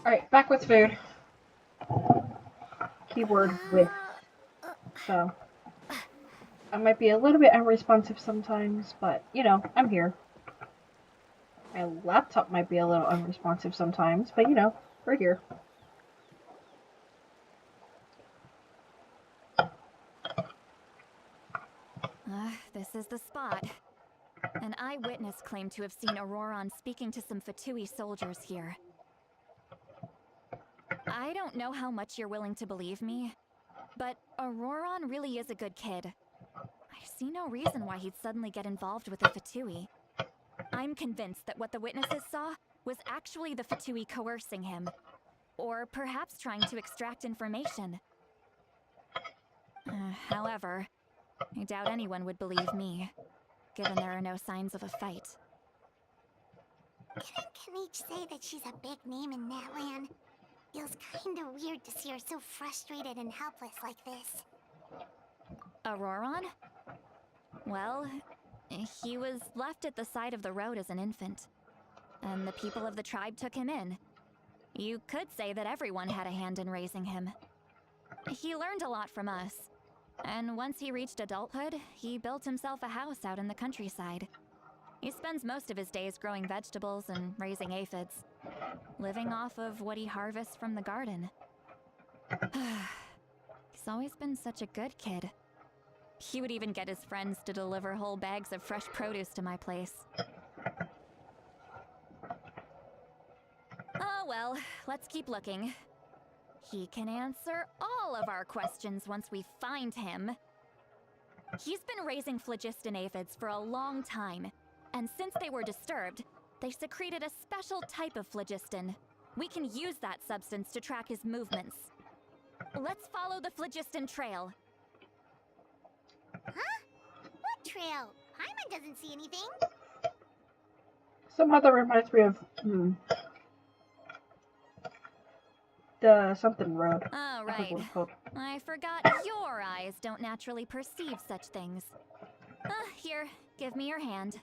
Alright, back with food. Keyword with. So, I might be a little bit unresponsive sometimes, but, I'm here. My laptop might be a little unresponsive sometimes, but, we're here. This is the spot. An eyewitness claimed to have seen Auroron speaking to some Fatui soldiers here. I don't know how much you're willing to believe me, but Auroron really is a good kid. I see no reason why he'd suddenly get involved with the Fatui. I'm convinced that what the witnesses saw was actually the Fatui coercing him, or perhaps trying to extract information. However, I doubt anyone would believe me, given there are no signs of a fight. Didn't Kanich say that she's a big name in Natlan? Feels kinda weird to see her so frustrated and helpless like this. Auroron? Well, he was left at the side of the road as an infant, and the people of the tribe took him in. You could say that everyone had a hand in raising him. He learned a lot from us, and once he reached adulthood, he built himself a house out in the countryside. He spends most of his days growing vegetables and raising aphids, living off of what he harvests from the garden. He's always been such a good kid. He would even get his friends to deliver whole bags of fresh produce to my place. Oh well, let's keep looking. He can answer all of our questions once we find him. He's been raising phlogiston aphids for a long time, and since they were disturbed, they secreted a special type of phlogiston. We can use that substance to track his movements. Let's follow the phlogiston trail. Huh? What trail? Paimon doesn't see anything. Somehow that reminds me of, the something road. Oh, right. I forgot your eyes don't naturally perceive such things. Here, give me your hand.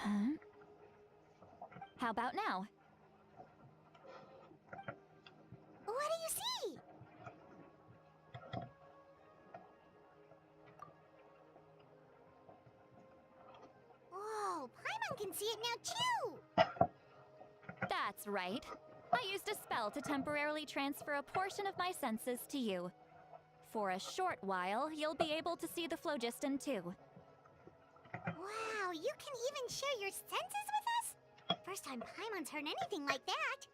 Huh? How about now? What do you see? Whoa, Paimon can see it now too! That's right. I used a spell to temporarily transfer a portion of my senses to you. For a short while, you'll be able to see the phlogiston too. Wow, you can even share your senses with us? First time Paimon's heard anything like that.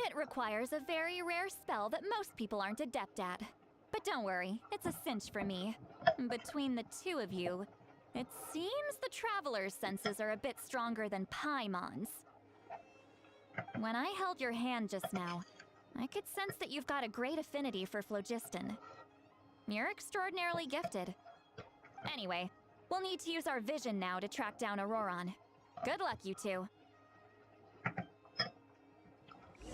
It requires a very rare spell that most people aren't adept at. But don't worry, it's a cinch for me. Between the two of you, it seems the Traveler's senses are a bit stronger than Paimon's. When I held your hand just now, I could sense that you've got a great affinity for phlogiston. You're extraordinarily gifted. Anyway, we'll need to use our vision now to track down Auroron. Good luck, you two.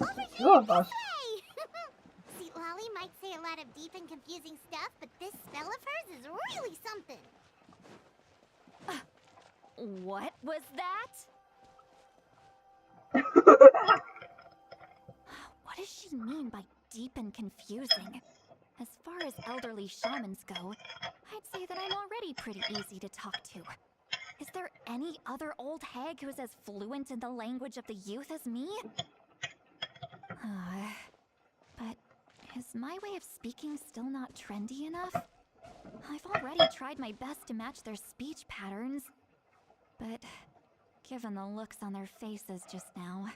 Over Two here, of us. this way! See, Lolly might say a lot of deep and confusing stuff, but this spell of hers is really something. What was that? What does she mean by deep and confusing? As far as elderly shamans go, I'd say that I'm already pretty easy to talk to. Is there any other old hag who's as fluent in the language of the youth as me? But is my way of speaking still not trendy enough? I've already tried my best to match their speech patterns. But given the looks on their faces just now,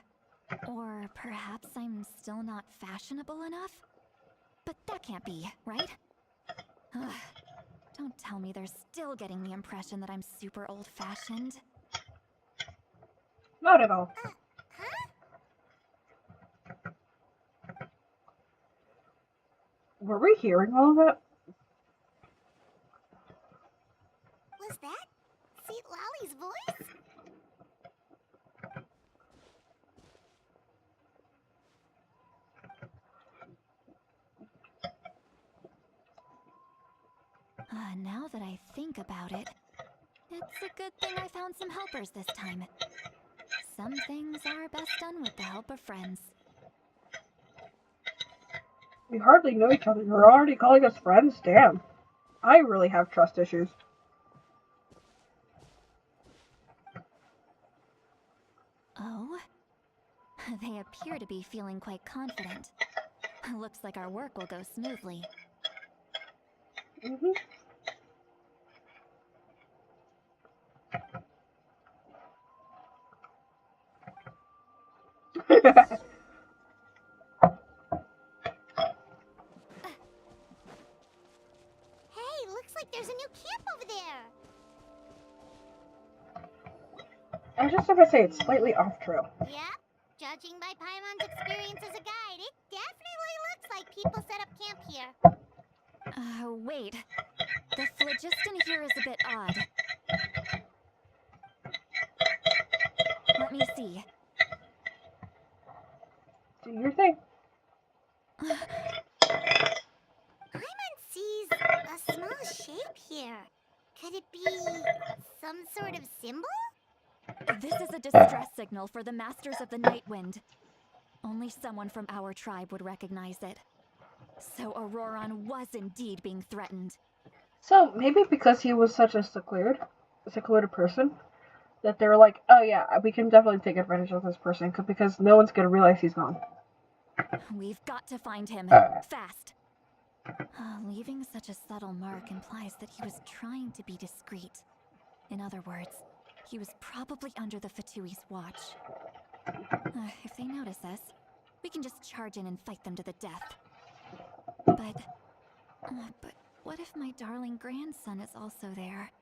or perhaps I'm still not fashionable enough? But that can't be, right? Don't tell me they're still getting the impression that I'm super old-fashioned. Not at all. Huh? Were we hearing all of that? Was that? See, Sweet Lolly's voice? Now that I think about it, it's a good thing I found some helpers this time. Some things are best done with the help of friends. We hardly know each other. You're already calling us friends? Damn. I really have trust issues. Oh? They appear to be feeling quite confident. Looks like our work will go smoothly. Mm-hmm. Hey, looks like there's a new camp over there. I was just going to say it's slightly off trail. Yep. Judging by Paimon's experience as a guide, it definitely looks like people set up camp here. Wait. The phlogiston here is a bit odd. Let me see. Do your thing. Paimon sees a small shape here. Could it be some sort of symbol? This is a distress signal for the Masters of the Night Wind. Only someone from our tribe would recognize it. So Auroron was indeed being threatened. So maybe because he was such a secluded person, that they were like, oh yeah, we can definitely take advantage of this person because no one's gonna realize he's gone. We've got to find him. Fast. Leaving such a subtle mark implies that he was trying to be discreet. In other words, he was probably under the Fatui's watch. If they notice us, we can just charge in and fight them to the death. But what if my darling grandson is also there?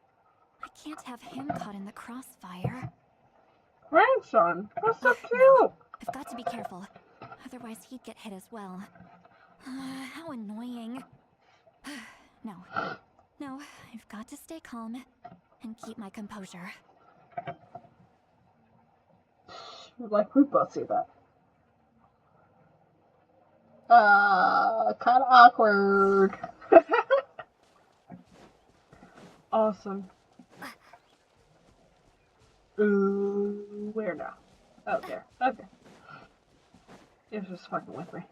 I can't have him caught in the crossfire. Grandson? That's so cute! No, I've got to be careful. Otherwise he'd get hit as well. How annoying. No, I've got to stay calm and keep my composure. Like, we both see that. Kinda awkward. Awesome. Ooh, where now? Oh, there. Okay. It was just fucking with me.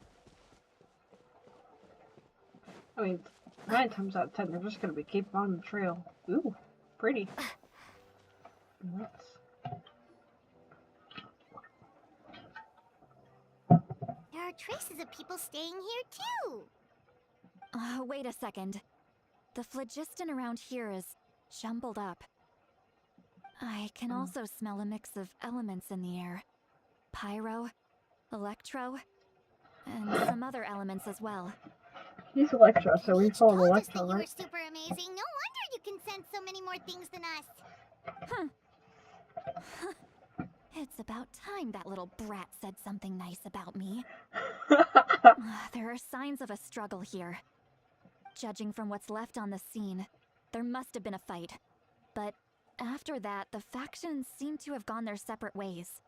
I mean, 9 times out of 10, they're just gonna be keep on the trail. Ooh, pretty. Nuts. There are traces of people staying here too. Wait a second. The phlogiston around here is jumbled up. I can also smell a mix of elements in the air. Pyro, electro, and some other elements as well. He's Electro, so we Peach follow told us Electro, that you were right? super amazing. No wonder you can sense so many more things than us. It's about time that little brat said something nice about me. There are signs of a struggle here. Judging from what's left on the scene, there must have been a fight. But after that, the factions seem to have gone their separate ways.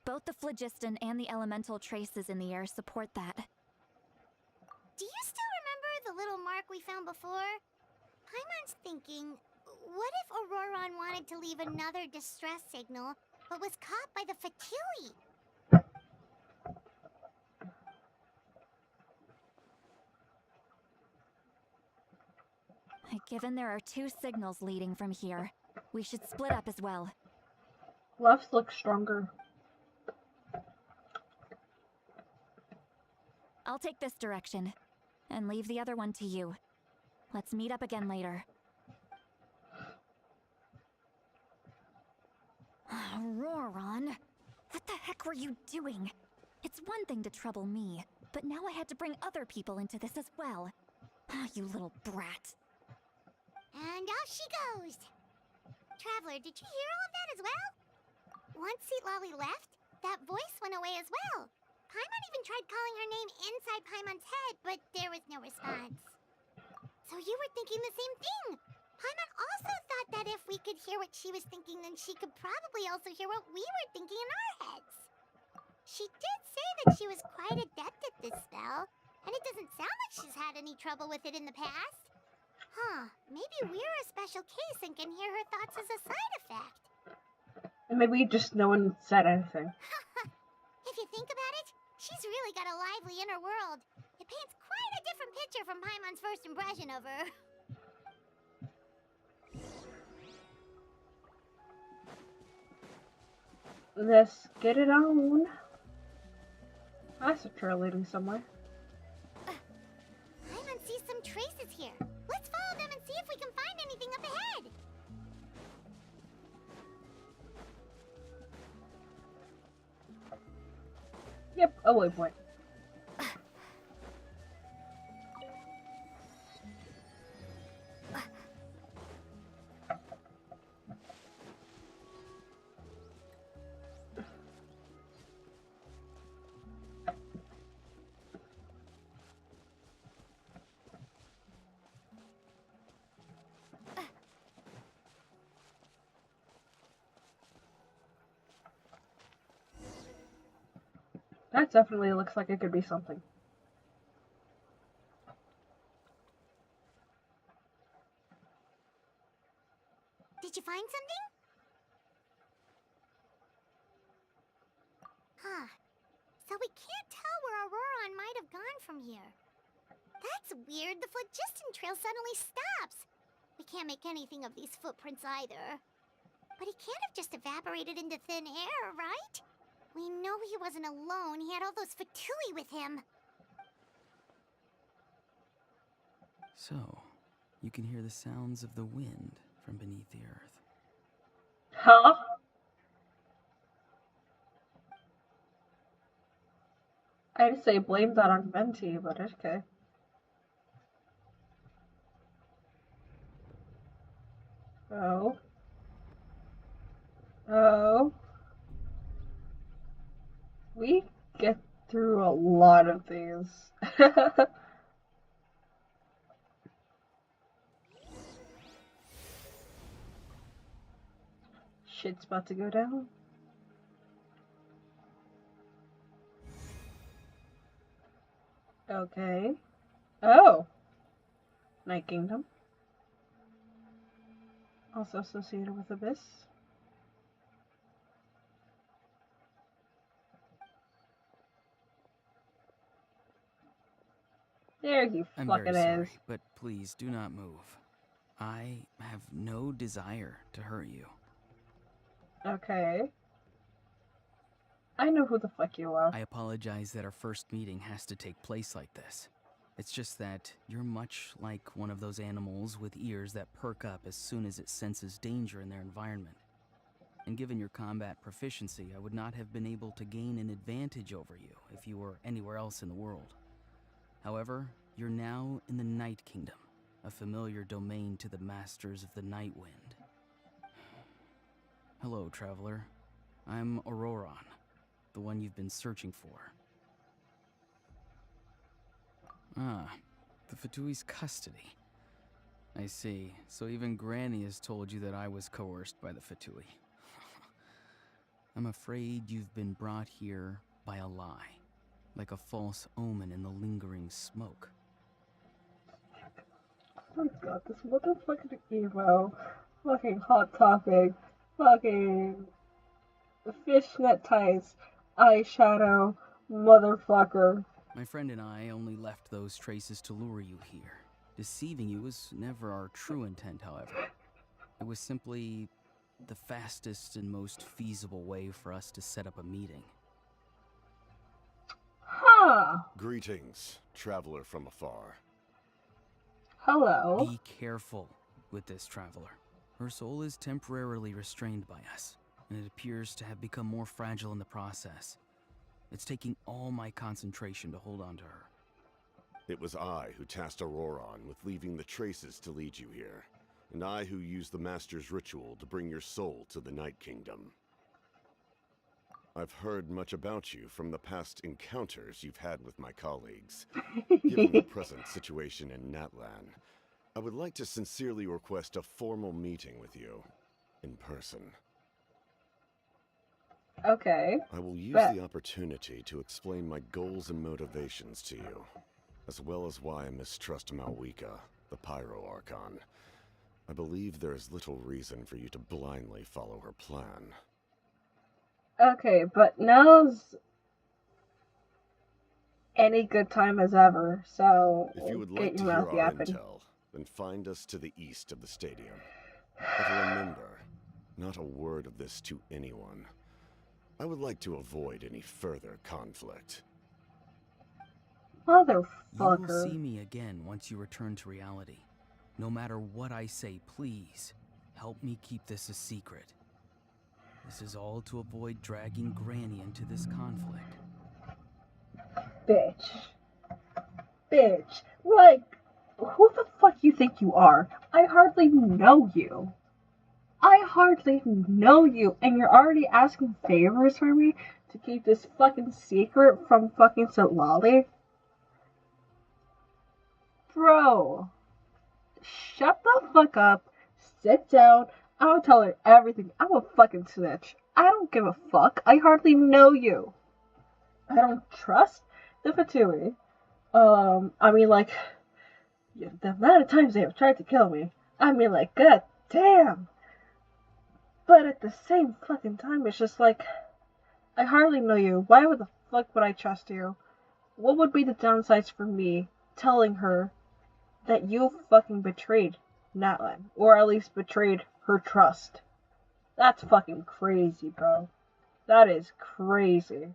Both the phlogiston and the elemental traces in the air support that. Do you still remember the little mark we found before? Paimon's thinking, what if Auroron wanted to leave another distress signal, but was caught by the Fatui? Given there are 2 signals leading from here, we should split up as well. Left looks stronger. I'll take this direction, and leave the other one to you. Let's meet up again later. Auroron, what the heck were you doing? It's one thing to trouble me, but now I had to bring other people into this as well. You little brat. And off she goes. Traveler, did you hear all of that as well? Once Sweet Lolly left, that voice went away as well. Paimon even tried calling her name inside Paimon's head, but there was no response. So you were thinking the same thing. Paimon also thought that if we could hear what she was thinking, then she could probably also hear what we were thinking in our heads. She did say that she was quite adept at this spell, and it doesn't sound like she's had any trouble with it in the past. Huh, maybe we're a special case and can hear her thoughts as a side effect. Maybe just no one said anything. If you think about it, she's really got a lively inner world. It paints quite a different picture from Paimon's first impression of her. Let's get it on. That's a trail leading somewhere. Paimon sees some traces here. Let's follow them and see if we can find anything up ahead. Yep, a waypoint. That definitely looks like it could be something. Did you find something? Huh. So we can't tell where Auroron might have gone from here. That's weird. The phlogiston trail suddenly stops. We can't make anything of these footprints either. But he can't have just evaporated into thin air, right? We know he wasn't alone. He had all those Fatui with him. So, you can hear the sounds of the wind from beneath the earth. Huh? I'd say blame that on Venti, but okay. Oh. Oh. We get through a lot of these. Shit's about to go down. Okay. Oh. Night Kingdom. Also associated with Abyss. There you I'm fucking very sorry, is. but please do not move. I have no desire to hurt you. Okay. I know who the fuck you are. I apologize that our first meeting has to take place like this. It's just that you're much like one of those animals with ears that perk up as soon as it senses danger in their environment. And given your combat proficiency, I would not have been able to gain an advantage over you if you were anywhere else in the world. However, you're now in the Night Kingdom, a familiar domain to the masters of the Night Wind. Hello, traveler. I'm Auroron, the one you've been searching for. Ah, the Fatui's custody. I see. So even Granny has told you that I was coerced by the Fatui. I'm afraid you've been brought here by a lie, like a false omen in the lingering smoke. Oh my god, this motherfucking emo, fucking Hot Topic, fucking fishnet tights, eyeshadow, motherfucker. My friend and I only left those traces to lure you here. Deceiving you was never our true intent, however. It was simply the fastest and most feasible way for us to set up a meeting. Huh. Greetings, traveler from afar. Hello. Be careful with this traveler. Her soul is temporarily restrained by us, and it appears to have become more fragile in the process. It's taking all my concentration to hold on to her. It was I who tasked Auroron with leaving the traces to lead you here, and I who used the Master's ritual to bring your soul to the Night Kingdom. I've heard much about you from the past encounters you've had with my colleagues. Given the present situation in Natlan, I would like to sincerely request a formal meeting with you. in person. Okay. I will use Bet. the opportunity to explain my goals and motivations to you, as well as why I mistrust Malwika, the Pyro Archon. I believe there is little reason for you to blindly follow her plan. Okay, but now's any good time as ever, so If you would get like to your hear mouth our yapping. intel, then find us to the east of the stadium. But remember, not a word of this to anyone. I would like to avoid any further conflict. You will Motherfucker. see me again once you return to reality. No matter what I say, please, help me keep this a secret. This is all to avoid dragging Granny into this conflict. Bitch. Bitch. Like, who the fuck you think you are? I hardly know you. I hardly know you, and you're already asking favors for me to keep this fucking secret from fucking Sitlali? Bro. Shut the fuck up. Sit down. I'll tell her everything. I'm a fucking snitch. I don't give a fuck. I hardly know you. I don't trust the Fatui. I mean, like, the amount of times they have tried to kill me. I mean, like, god damn. But at the same fucking time, it's just like, I hardly know you. Why the fuck would I trust you? What would be the downsides for me telling her that you fucking betrayed Natlan? Or at least betrayed her trust? That's fucking crazy, bro. That is crazy.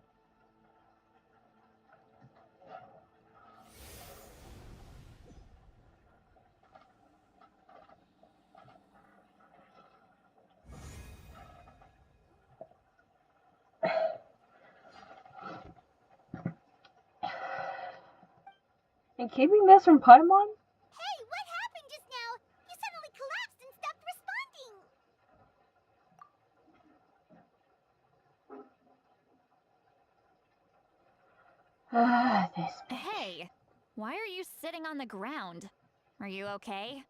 And keeping this from Paimon? Hey, what happened just now? You suddenly collapsed and stopped responding. This bitch. Hey, why are you sitting on the ground? Are you okay?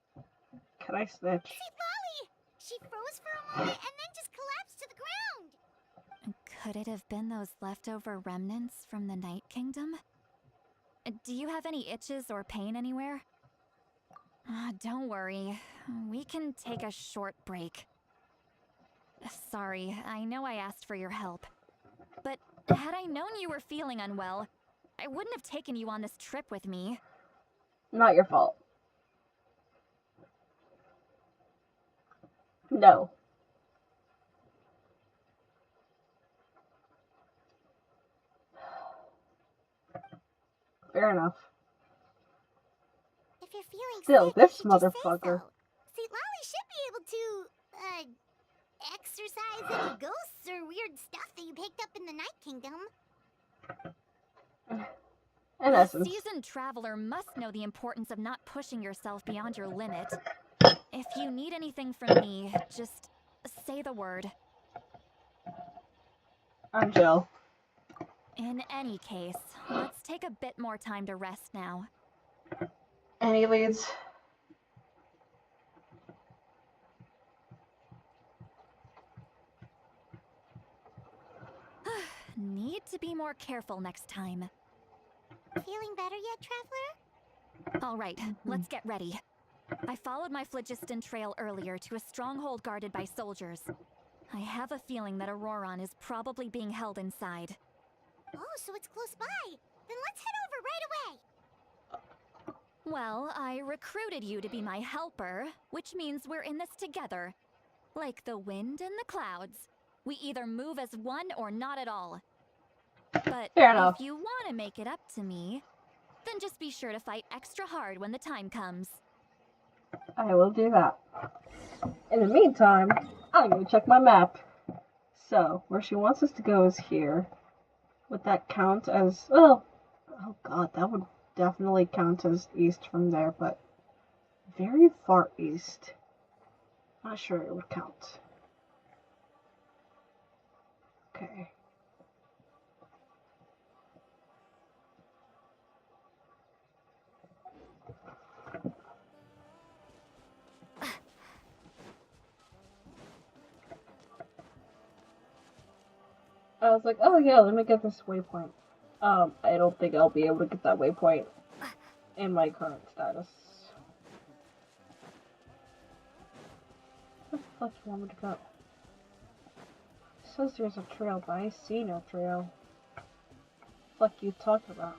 Can I snitch? See, Lolly! She froze for a moment and then just collapsed to the ground. Could it have been those leftover remnants from the Night Kingdom? Do you have any itches or pain anywhere? Don't worry. We can take a short break. Sorry, I know I asked for your help. But had I known you were feeling unwell, I wouldn't have taken you on this trip with me. Not your fault. No. Fair enough. If you're feeling Still, sick, this you should just say motherfucker. so. See, Lolly should be able to, exorcise any ghosts or weird stuff that you picked up in the Night Kingdom. In A essence. seasoned traveler must know the importance of not pushing yourself beyond your limit. If you need anything from me, just say the word. I'm Jill. In any case, let's take a bit more time to rest now. Any leads? Need to be more careful next time. Feeling better yet, Traveler? All right, let's get ready. I followed my phlogiston trail earlier to a stronghold guarded by soldiers. I have a feeling that Auroron is probably being held inside. Oh, so it's close by. Then let's head over right away. Well, I recruited you to be my helper, which means we're in this together. Like the wind and the clouds. We either move as one or not at all. But Fair enough. if you want to make it up to me, then just be sure to fight extra hard when the time comes. I will do that. In the meantime, I'm gonna check my map. So, where she wants us to go is here. Would that count as... oh god, that would definitely count as east from there, but very far east. Not sure it would count. Okay. I was like, oh yeah, let me get this waypoint. I don't think I'll be able to get that waypoint in my current status. Where the fuck do you want me to go? It says there's a trail, but I see no trail. What the fuck you talking about?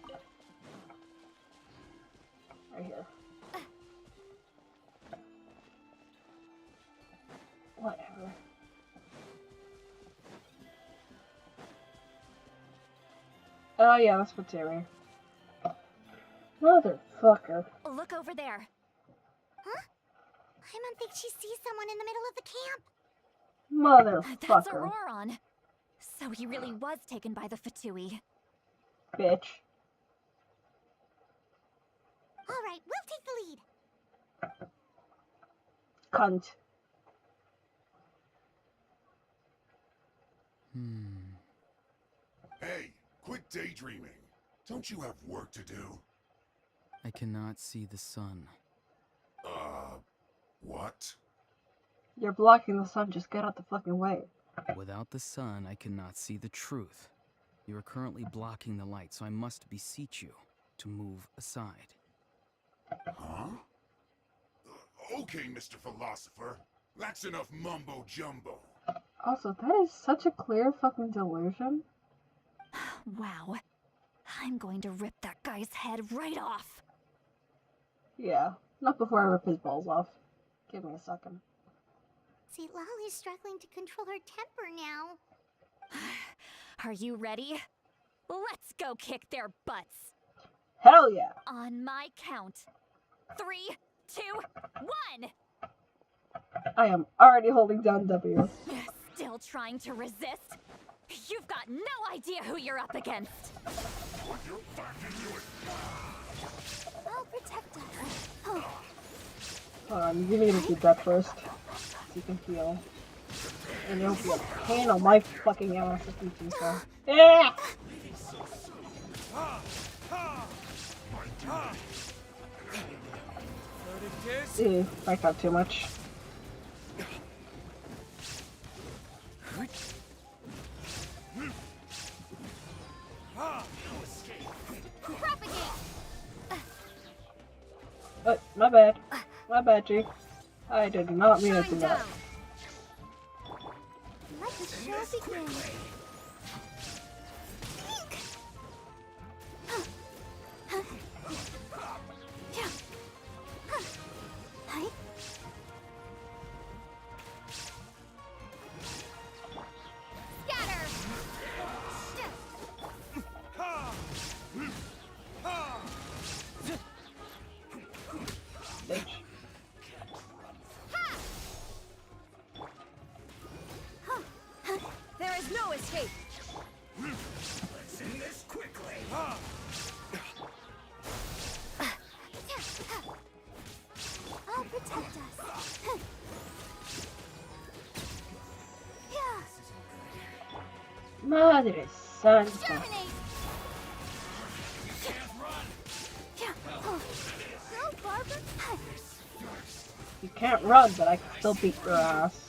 Right here. Whatever. Oh yeah, that's what's area. Motherfucker. Look over there. Huh? I don't think she sees someone in the middle of the camp. That's Motherfucker. Auroron. So he really was taken by the Fatui. Bitch. All right, we'll take the lead. Cunt. Hey, quit daydreaming. Don't you have work to do? I cannot see the sun. What? You're blocking the sun, just get out the fucking way. Without the sun, I cannot see the truth. You are currently blocking the light, so I must beseech you to move aside. Huh? Okay, Mr. Philosopher. That's enough mumbo-jumbo. Also, that is such a clear fucking delusion. Wow. I'm going to rip that guy's head right off. Yeah, not before I rip his balls off. Give me a second. See, Lolly's struggling to control her temper now. Are you ready? Let's go kick their butts. Hell yeah! On my count. 3, 2, 1! I am already holding down W. Still trying to resist? You've got no idea who you're up against. I'll protect us. Hold on, you need to do that first. So you can heal. And you'll be a pain on my fucking ass if you do so. Yeah! Ew, I got too much. Propagate! My bad. My bad, G. I did not mean to do that. Let the show begin. Scatter! Bitch. There is no escape. Let's end this quickly. I'll protect us. Madre santa. Terminate! Go, Barbara! You can't run, but I can still beat your ass.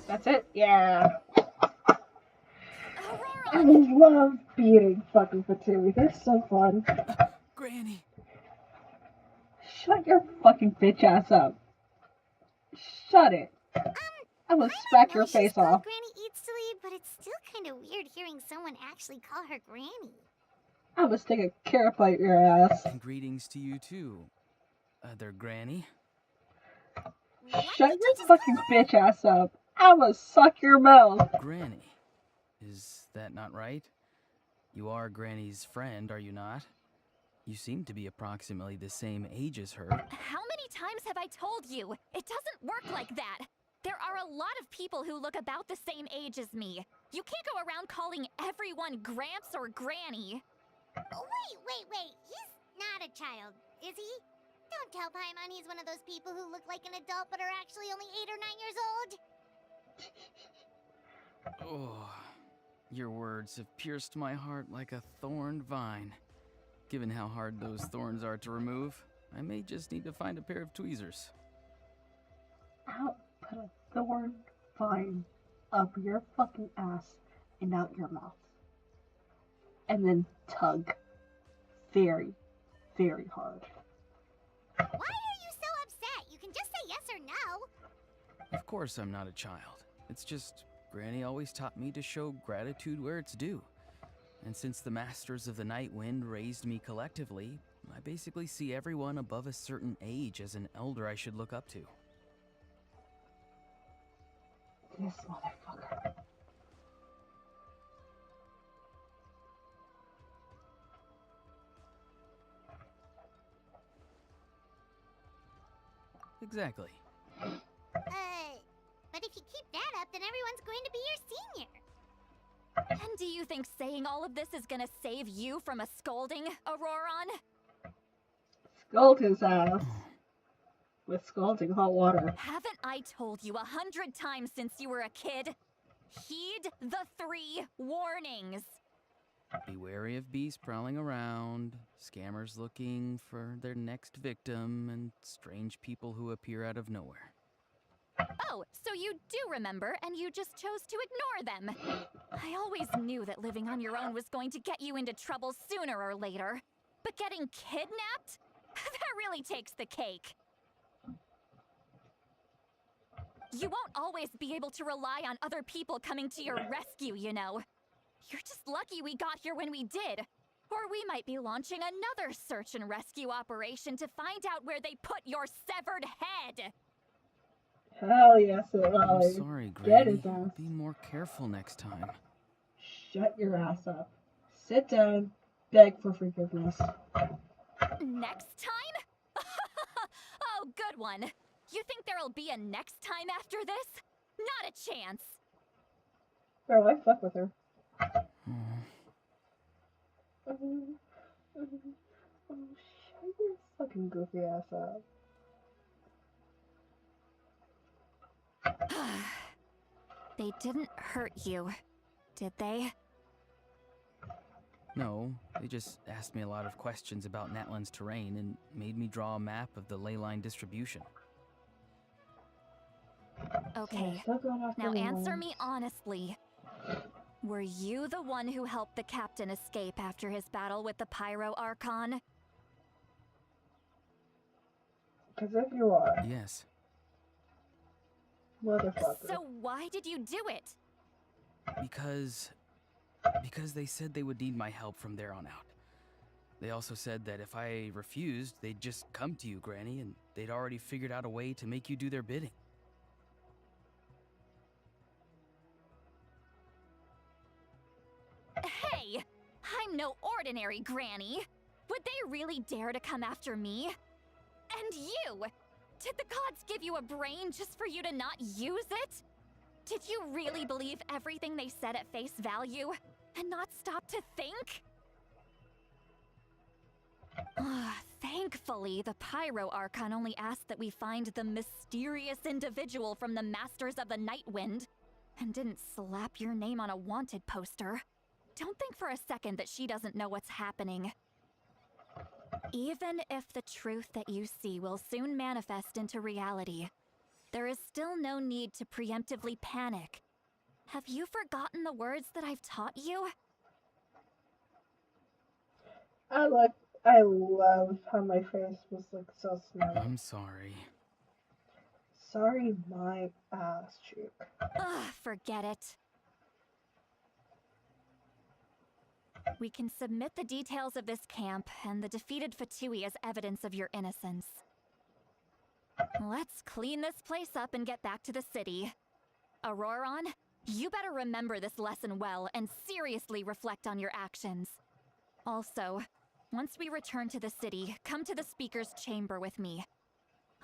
That's it? Yeah. I love beating fucking Fatui. They're so fun. Granny! Shut your fucking bitch ass up. Shut it. I will smack your face off. Granny eats to leave, but it's still kind of weird hearing someone actually call her Granny. I will stick a carrot bite your ass. And greetings to you too, other Granny. What Shut did you your just fucking call bitch ass up. I will suck your mouth. Granny. Is that not right? You are Granny's friend, are you not? You seem to be approximately the same age as her. How many times have I told you? It doesn't work like that. There are a lot of people who look about the same age as me. You can't go around calling everyone Gramps or Granny. Oh, wait. He's not a child, is he? Don't tell Paimon he's one of those people who look like an adult but are actually only 8 or 9 years old. Oh, your words have pierced my heart like a thorned vine. Given how hard those thorns are to remove, I may just need to find a pair of tweezers. I'll put a thorn vine up your fucking ass and out your mouth. And then tug very, very hard. Why are you so upset? You can just say yes or no. Of course I'm not a child. It's just Granny always taught me to show gratitude where it's due. And since the Masters of the Night Wind raised me collectively, I basically see everyone above a certain age as an elder I should look up to. This motherfucker. Exactly. But if you keep that up, then everyone's going to be your senior. And do you think saying all of this is gonna save you from a scolding, Auroron? Scald his ass with scalding hot water. Haven't I told you 100 times since you were a kid? Heed the 3 warnings. Be wary of beasts prowling around, scammers looking for their next victim, and strange people who appear out of nowhere. Oh, so you do remember, and you just chose to ignore them. I always knew that living on your own was going to get you into trouble sooner or later. But getting kidnapped? That really takes the cake. You won't always be able to rely on other people coming to your rescue, you know. You're just lucky we got here when we did. Or we might be launching another search and rescue operation to find out where they put your severed head. Hell yes, it will. I'm sorry, Get Granny. his ass. Be more careful next time. Shut your ass up. Sit down. Beg for forgiveness. Next time? Oh, good one. You think there'll be a next time after this? Not a chance. Bro, I fuck with her. Oh, Shut your fucking goofy ass up. They didn't hurt you, did they? no, they just asked me a lot of questions about Natlan's terrain and made me draw a map of the ley line distribution. Okay, Still going after now the answer one. me honestly. Were you the one who helped the captain escape after his battle with the Pyro Archon? Because if you are, Yes, motherfucker. So why did you do it? because they said they would need my help from there on out. They also said that if I refused, they'd just come to you, Granny, and they'd already figured out a way to make you do their bidding. Hey, I'm no ordinary Granny. Would they really dare to come after me? And you! Did the gods give you a brain just for you to not use it? Did you really believe everything they said at face value and not stop to think? Thankfully, the Pyro Archon only asked that we find the mysterious individual from the Masters of the Night Wind and didn't slap your name on a wanted poster. Don't think for a second that she doesn't know what's happening. Even if the truth that you see will soon manifest into reality, there is still no need to preemptively panic. Have you forgotten the words that I've taught you? I love how my face was like so smart. I'm sorry. Sorry, my ass cheek. Ugh, forget it. We can submit the details of this camp and the defeated Fatui as evidence of your innocence. Let's clean this place up and get back to the city. Auroron, you better remember this lesson well and seriously reflect on your actions. Also, once we return to the city, come to the speaker's chamber with me.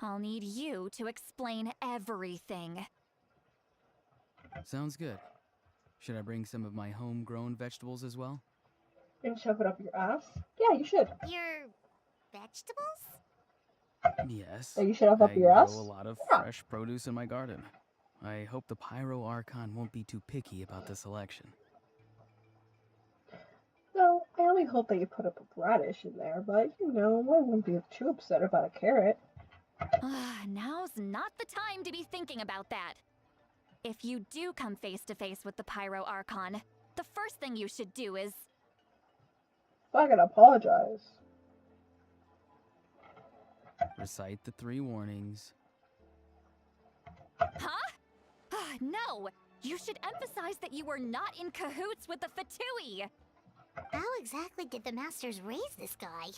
I'll need you to explain everything. Sounds good. Should I bring some of my homegrown vegetables as well? And shove it up your ass? Yeah, you should. Your vegetables? Yes. Oh, you should have up I your ass? grow a lot of Yeah. fresh produce in my garden. I hope the Pyro Archon won't be too picky about the selection. Well, I really hope that you put up a radish in there, but you know, I wouldn't be too upset about a carrot. Now's not the time to be thinking about that. If you do come face to face with the Pyro Archon, the first thing you should do is... I gotta apologize. Recite the 3 warnings. Huh? No! You should emphasize that you were not in cahoots with the Fatui! How exactly did the Masters raise this guy?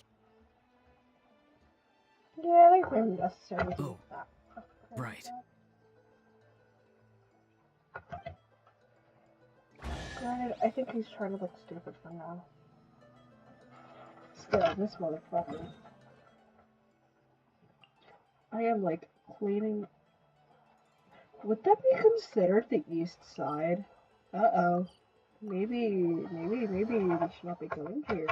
Yeah, I think maybe necessary to Oh, that. right. Granted, I think he's trying to look stupid for now. Still, this motherfucker. I am like cleaning. Would that be considered the east side? Uh-oh. Maybe we should not be going here.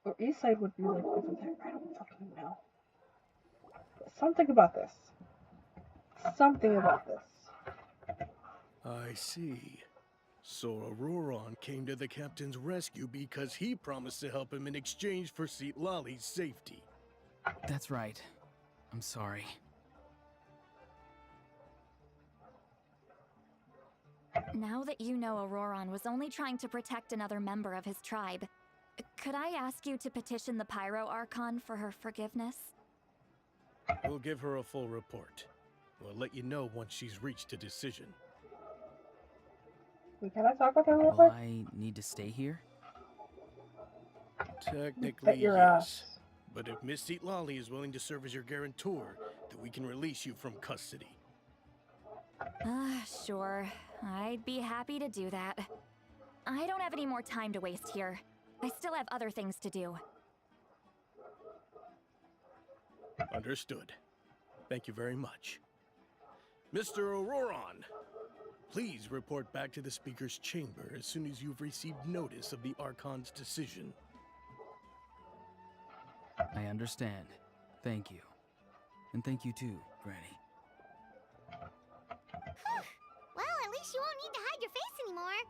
Or east side would be like over there. I don't fucking know. Something about this. Something about this. I see. So Auroron came to the captain's rescue because he promised to help him in exchange for Lali's safety. That's right. I'm sorry. Now that you know Auroron was only trying to protect another member of his tribe, could I ask you to petition the Pyro Archon for her forgiveness? We'll give her a full report. We'll let you know once she's reached a decision. Can I talk with her real Will quick? I need to stay here? Technically, your yes. ass. But if Miss Lali is willing to serve as your guarantor, then we can release you from custody. Sure. I'd be happy to do that. I don't have any more time to waste here. I still have other things to do. Understood. Thank you very much. Mr. Auroron, please report back to the Speaker's chamber as soon as you've received notice of the Archon's decision. I understand. Thank you. And thank you too, Granny. Well, at least you won't need to hide your face anymore.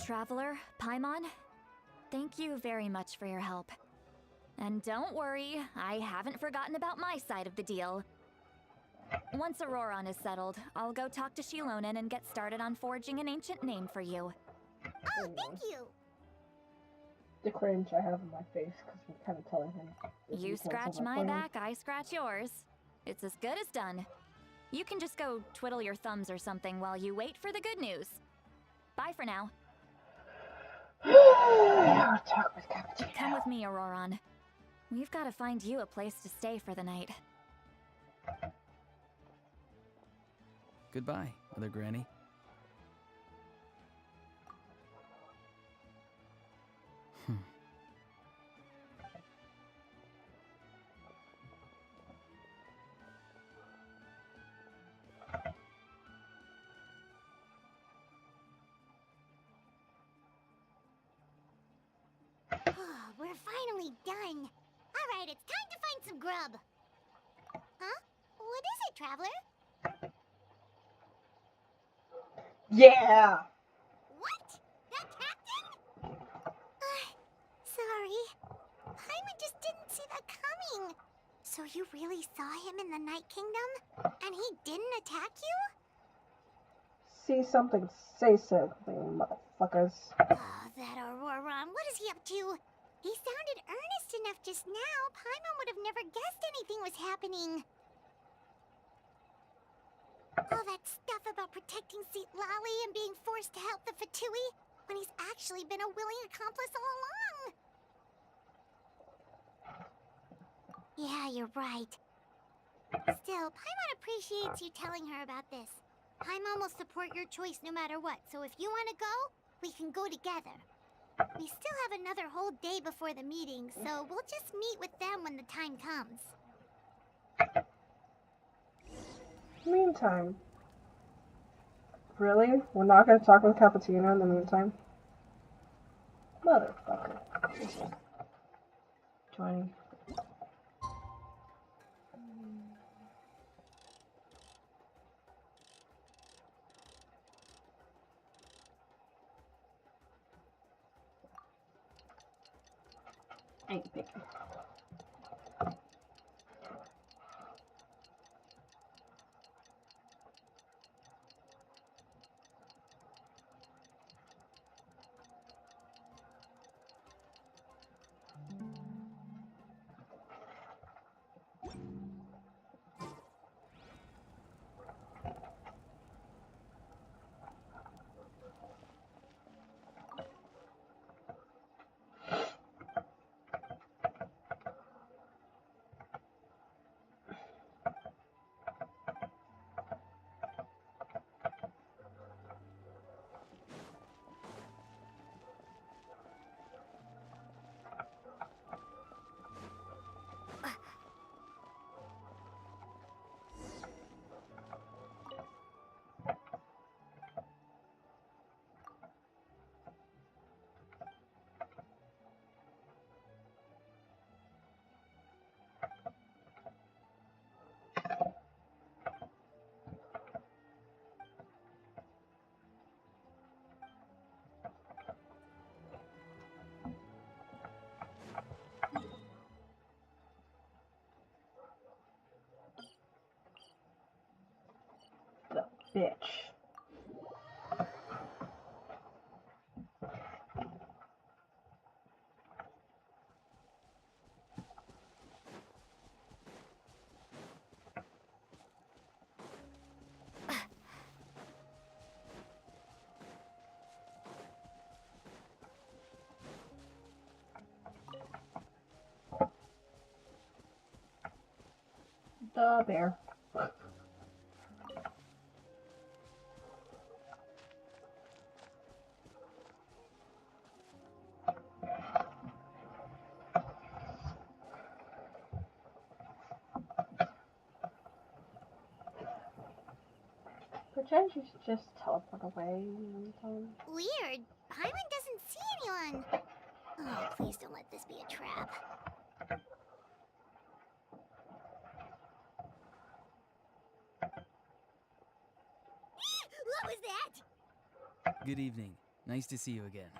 Traveler, Paimon, thank you very much for your help. And don't worry, I haven't forgotten about my side of the deal. Once Auroron is settled, I'll go talk to Shilonen and get started on forging an ancient name for you. Oh, thank you. The cringe I have on my face because we're kind of telling him. the You details of scratch our my plan. back, I scratch yours. It's as good as done. You can just go twiddle your thumbs or something while you wait for the good news. Bye for now. I'll talk with Captain. Come with me, Auroron. We've got to find you a place to stay for the night. Goodbye, Mother Granny. We're finally done. All right, it's time to find some grub. Huh? What is it, Traveler? Yeah! What? That captain? Sorry. Paimon just didn't see that coming. So you really saw him in the Night Kingdom? And he didn't attack you? See something, say something, motherfuckers. Oh, that Auroron. What is he up to? He sounded earnest enough just now. Paimon would have never guessed anything was happening. All that stuff about protecting Lali and being forced to help the Fatui when he's actually been a willing accomplice all along. Yeah, you're right. Still, Paimon appreciates you telling her about this. Paimon will support your choice no matter what, so if you want to go, we can go together. We still have another whole day before the meeting, so we'll just meet with them when the time comes. Meantime. Really? We're not gonna talk with Cappuccino in the meantime? Motherfucker. Joining. Thank you. The bitch. The bear. Pretend you just teleport away anytime. Weird. Paimon doesn't see anyone. Oh, please don't let this be a trap. What was that? Good evening. Nice to see you again.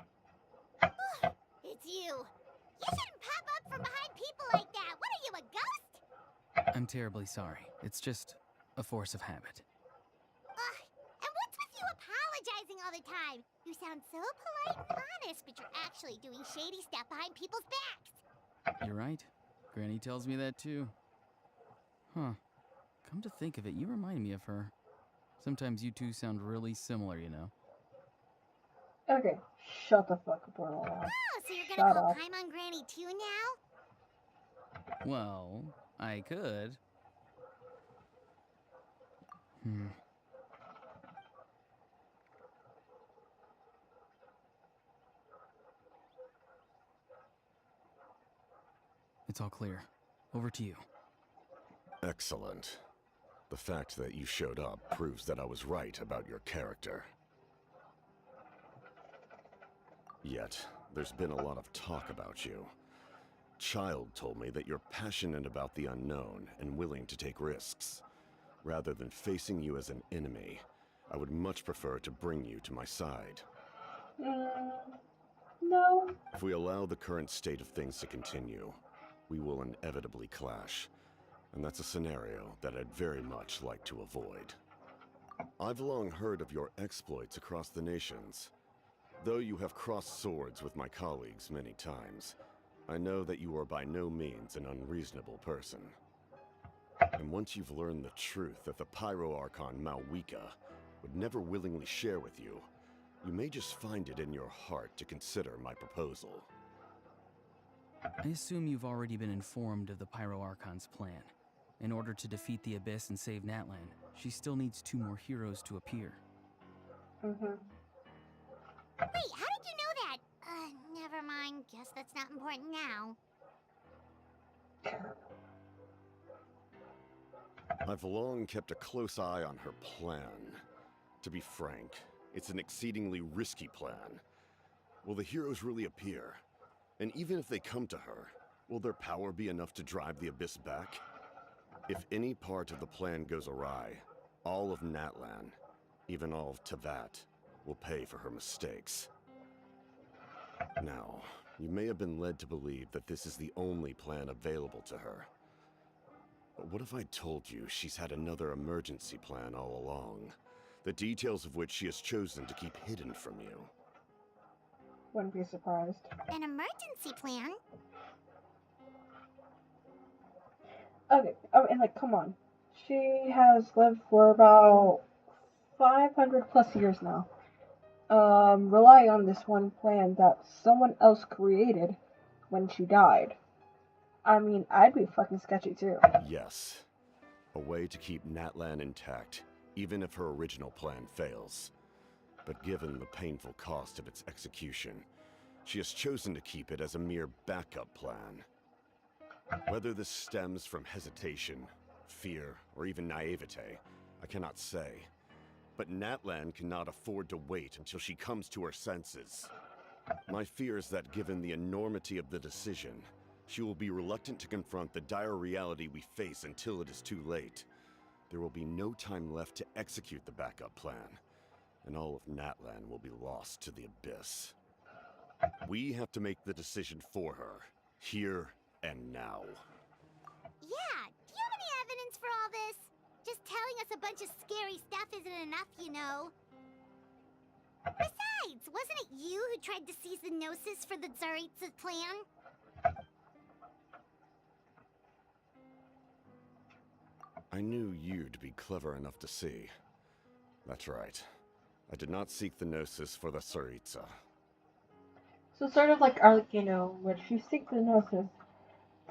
It's you. You shouldn't pop up from behind people like that. What are you, a ghost? I'm terribly sorry. It's just a force of habit. And what's with you apologizing all the time? You sound so polite and honest, but you're actually doing shady stuff behind people's backs. You're right. Granny tells me that too. Huh. Come to think of it, you remind me of her. Sometimes you two sound really similar, you know. Okay, shut the fuck up, Orla. Oh, so you're Shut gonna call up. Paimon Granny too now? Well, I could. It's all clear. Over to you. Excellent. The fact that you showed up proves that I was right about your character. Yet, there's been a lot of talk about you. Child told me that you're passionate about the unknown and willing to take risks. Rather than facing you as an enemy, I would much prefer to bring you to my side. No. If we allow the current state of things to continue, we will inevitably clash. And that's a scenario that I'd very much like to avoid. I've long heard of your exploits across the nations. Though you have crossed swords with my colleagues many times, I know that you are by no means an unreasonable person. And once you've learned the truth that the Pyro Archon Malwika would never willingly share with you, you may just find it in your heart to consider my proposal. I assume you've already been informed of the Pyro Archon's plan. In order to defeat the Abyss and save Natlan, she still needs 2 more heroes to appear. Wait, how did you know that? Never mind. Guess that's not important now. I've long kept a close eye on her plan. To be frank, it's an exceedingly risky plan. Will the heroes really appear? And even if they come to her, will their power be enough to drive the Abyss back? If any part of the plan goes awry, all of Natlan, even all of Teyvat, will pay for her mistakes. Now, You may have been led to believe that this is the only plan available to her. But what if I told you she's had another emergency plan all along, the details of which she has chosen to keep hidden from you? Wouldn't be surprised. An emergency plan? Okay, and like, come on. She has lived for about 500 plus years now. Relying on this one plan that someone else created when she died. I mean, I'd be fucking sketchy too. Yes. A way to keep Natlan intact, even if her original plan fails. But given the painful cost of its execution, she has chosen to keep it as a mere backup plan. Whether this stems from hesitation, fear, or even naivete, I cannot say. But Natlan cannot afford to wait until she comes to her senses. My fear is that given the enormity of the decision, she will be reluctant to confront the dire reality we face until it is too late. There will be no time left to execute the backup plan, and all of Natlan will be lost to the abyss. We have to make the decision for her, here and now. Yeah, do you have any evidence for all this? Just telling us a bunch of scary stuff isn't enough, you know. Besides, wasn't it you who tried to seize the Gnosis for the Tsaritsa plan? I knew you'd be clever enough to see. That's right. I did not seek the Gnosis for the Tsaritsa. So sort of like Arlecchino, which you seek the Gnosis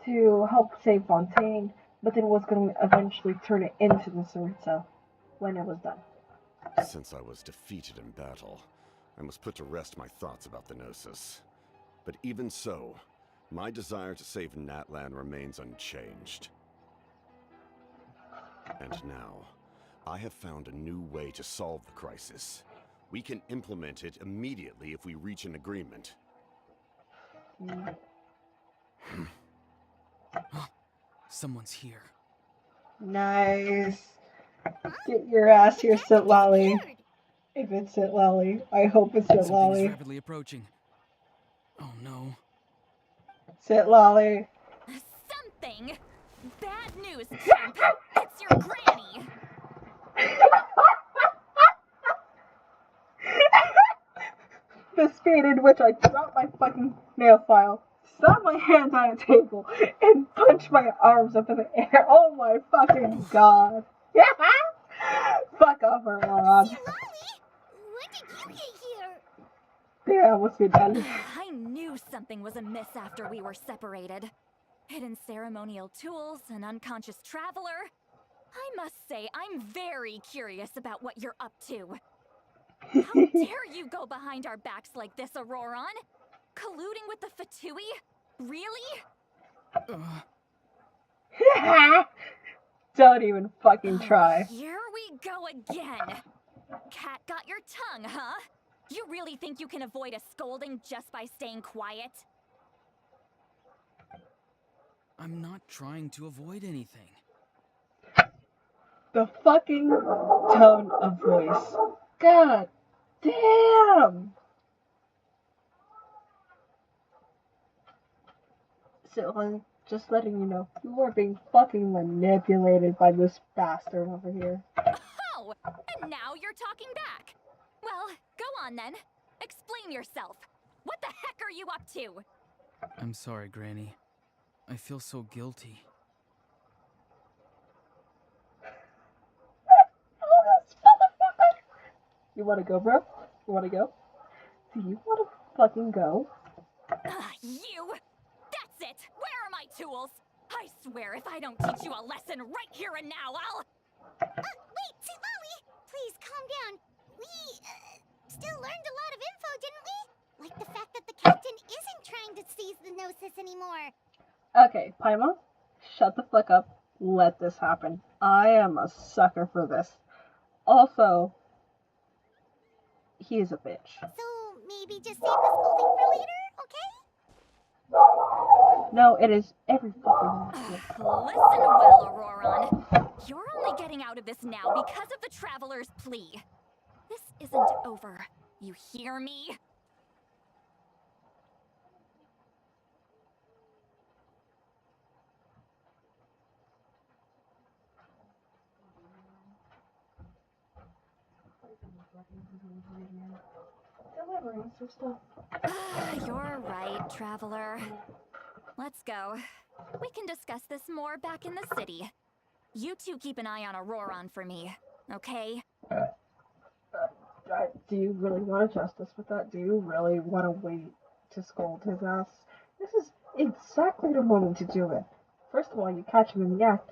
to help save Fontaine, but then was going to eventually turn it into the Tsaritsa when it was done. Since I was defeated in battle, I must put to rest my thoughts about the Gnosis. But even so, my desire to save Natlan remains unchanged. And now, I have found a new way to solve the crisis. We can implement it immediately if we reach an agreement. Someone's here. Nice. Get your ass here, Sit Lolly. If it's Sit Lolly, I hope it's Sit Something is Lolly. rapidly approaching. Oh no. Sit Lolly. Something? Bad news, chump! It's your granny! The speed in which I dropped my fucking nail file, sat my hand on a table, and punched my arms up in the air. Oh my fucking god. Fuck off, Aurora. Hey, Lolly! When did you get here? Damn, what's been done? I knew something was amiss after we were separated. Hidden ceremonial tools, an unconscious traveler. I must say, I'm very curious about what you're up to. How dare you go behind our backs like this, Auroron? Colluding with the Fatui? Really? Don't even fucking try. Here we go again. Cat got your tongue, huh? You really think you can avoid a scolding just by staying quiet? I'm not trying to avoid anything. The fucking tone of voice. God damn! So, just letting you know, you are being fucking manipulated by this bastard over here. Oh, and now you're talking back. Well, go on then. Explain yourself. What the heck are you up to? I'm sorry, Granny. I feel so guilty. You wanna go, bro? You wanna go? Do you wanna fucking go? You! That's it! Where are my tools? I swear if I don't teach you a lesson right here and now, I'll... Wait, Sit Lolly! Please, calm down. We, still learned a lot of info, didn't we? Like the fact that the captain isn't trying to seize the Gnosis anymore. Okay, Paimon, shut the fuck up. Let this happen. I am a sucker for this. Also, he is a bitch. So, maybe just save the scolding for later, okay? No, it is every fucking Listen well, Auroron. You're only getting out of this now because of the Traveler's plea. This isn't over. You hear me? Delivering some stuff. You're right, traveler. Let's go. We can discuss this more back in the city. You two keep an eye on Auroron for me, okay? Do you really want to trust us with that? Do you really want to wait to scold his ass? This is exactly the moment to do it. First of all, you catch him in the act.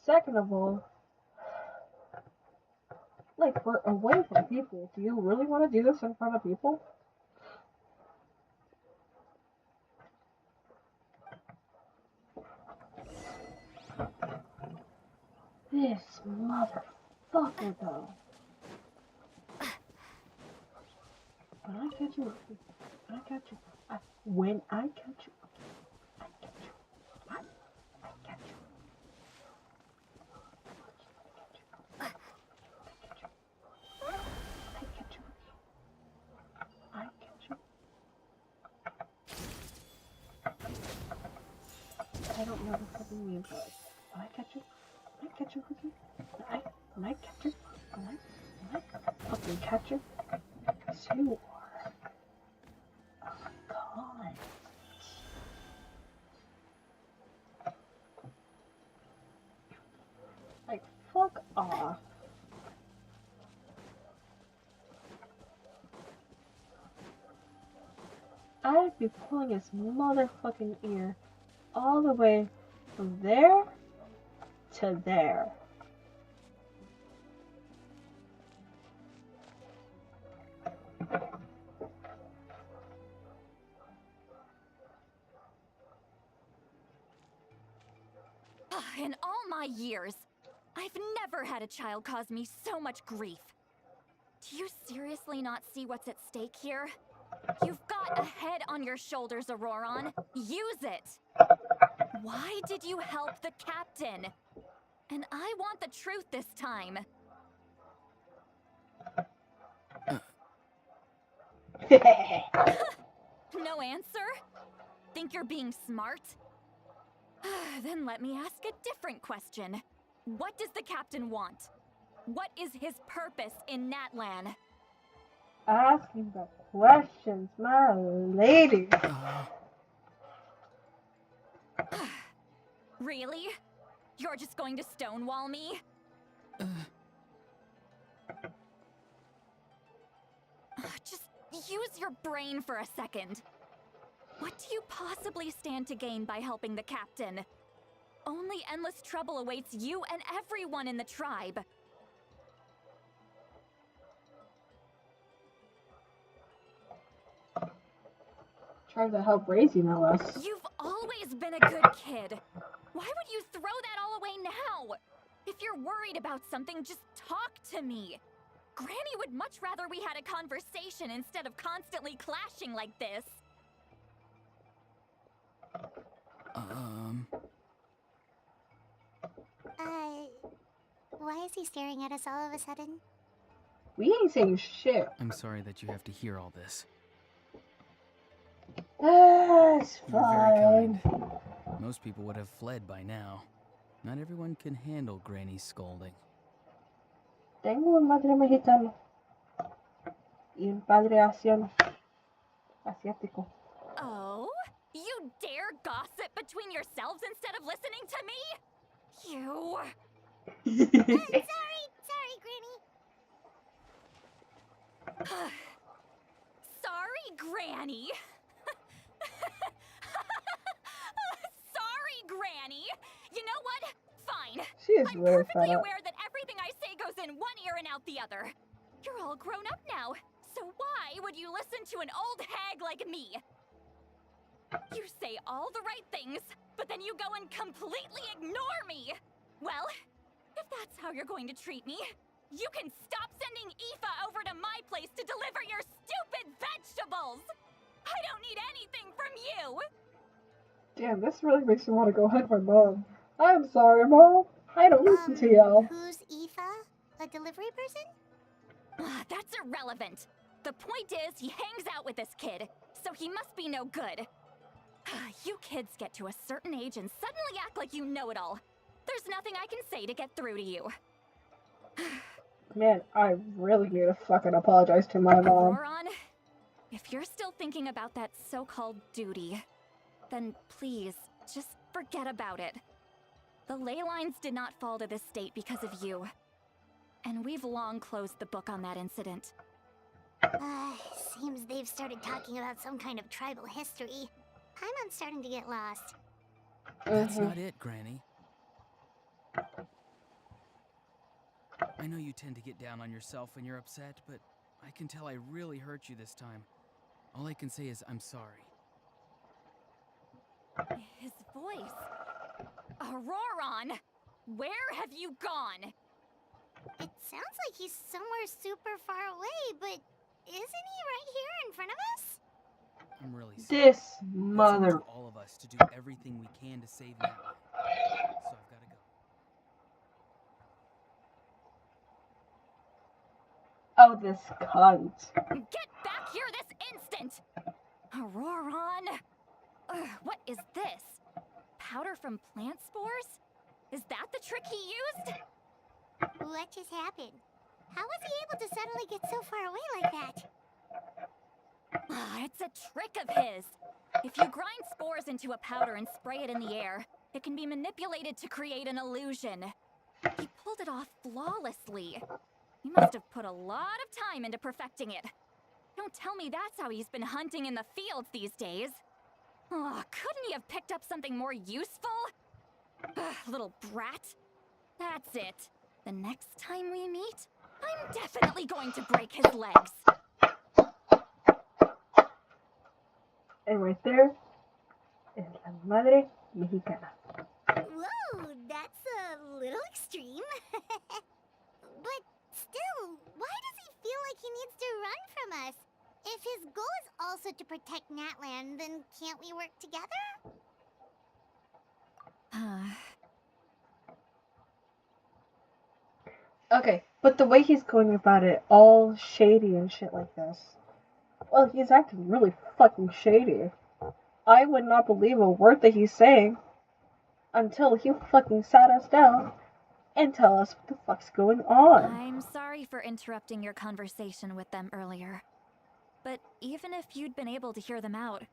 Second of all, like, we're away from people. Do you really want to do this in front of people? This motherfucker, though. When I catch you, when I catch you, when I catch you, I catch you. What? I catch you. I catch you. I don't know what the fucking means, but when I catch you, Cookie. When I catch you, when I fucking catch you, you are gone. Like, fuck off. I'd be pulling his motherfucking ear all the way from there to there. In all my years, I've never had a child cause me so much grief. Do you seriously not see what's at stake here? You've got a head on your shoulders, Auroron. Use it! Why did you help the captain? And I want the truth this time. No answer? Think you're being smart? Then let me ask a different question. What does the captain want? What is his purpose in Natlan? Asking the questions, my lady. Really? You're just going to stonewall me? Just use your brain for a second. What do you possibly stand to gain by helping the captain? Only endless trouble awaits you and everyone in the tribe. Trying to help raise you, no less. You've always been a good kid. Why would you throw that all away now? If you're worried about something, just talk to me. Granny would much rather we had a conversation instead of constantly clashing like this. Why is he staring at us all of a sudden? We ain't saying shit. I'm sorry that you have to hear all this. It's You're very fine. kind. Most people would have fled by now. Not everyone can handle Granny's scolding. Tengo un madre mexicano y un padre asiático. Oh? You dare gossip between yourselves instead of listening to me? You... Sorry, Granny. Sorry, Granny. Sorry, Granny. You know what? Fine. She is I'm really perfectly fed up. aware that everything I say goes in one ear and out the other. You're all grown up now, so why would you listen to an old hag like me? You say all the right things, but then you go and completely ignore me. Well, if that's how you're going to treat me, you can stop sending Aoife over to my place to deliver your stupid vegetables! I don't need anything from you! Damn, this really makes me want to go hug my mom. I'm sorry, Mom. I don't listen to y'all. Who's Aoife? A delivery person? That's irrelevant. The point is, he hangs out with this kid, so he must be no good. You kids get to a certain age and suddenly act like you know it all. There's nothing I can say to get through to you. Man, I really need to fucking apologize to my mom. Auroron, if you're still thinking about that so-called duty, then please, just forget about it. The ley lines did not fall to this state because of you. And we've long closed the book on that incident. Seems they've started talking about some kind of tribal history. I'm starting to get lost. That's not it, Granny. I know you tend to get down on yourself when you're upset, but I can tell I really hurt you this time. All I can say is I'm sorry. His voice. Auroron! Where have you gone? It sounds like he's somewhere super far away, but isn't he right here in front of us? I'm really sorry. This It's up mother. to all of us to do everything we can to save Natlan. So I've got to go. Oh, this cunt. Get back here this instant! Auroron! What is this? Powder from plant spores? Is that the trick he used? What just happened? How was he able to suddenly get so far away like that? It's a trick of his. If you grind spores into a powder and spray it in the air, it can be manipulated to create an illusion. He pulled it off flawlessly. He must have put a lot of time into perfecting it. Don't tell me that's how he's been hunting in the fields these days. Oh, couldn't he have picked up something more useful? Little brat. That's it. The next time we meet, I'm definitely going to break his legs. And right there is La Madre Mexicana. Whoa, that's a little extreme. But still, why does he feel like he needs to run from us? If his goal is also to protect Natlan, then can't we work together? Okay, but the way he's going about it, all shady and shit like this. Well, he's acting really fucking shady. I would not believe a word that he's saying until he fucking sat us down and tell us what the fuck's going on. I'm sorry for interrupting your conversation with them earlier. But even if you'd been able to hear them out,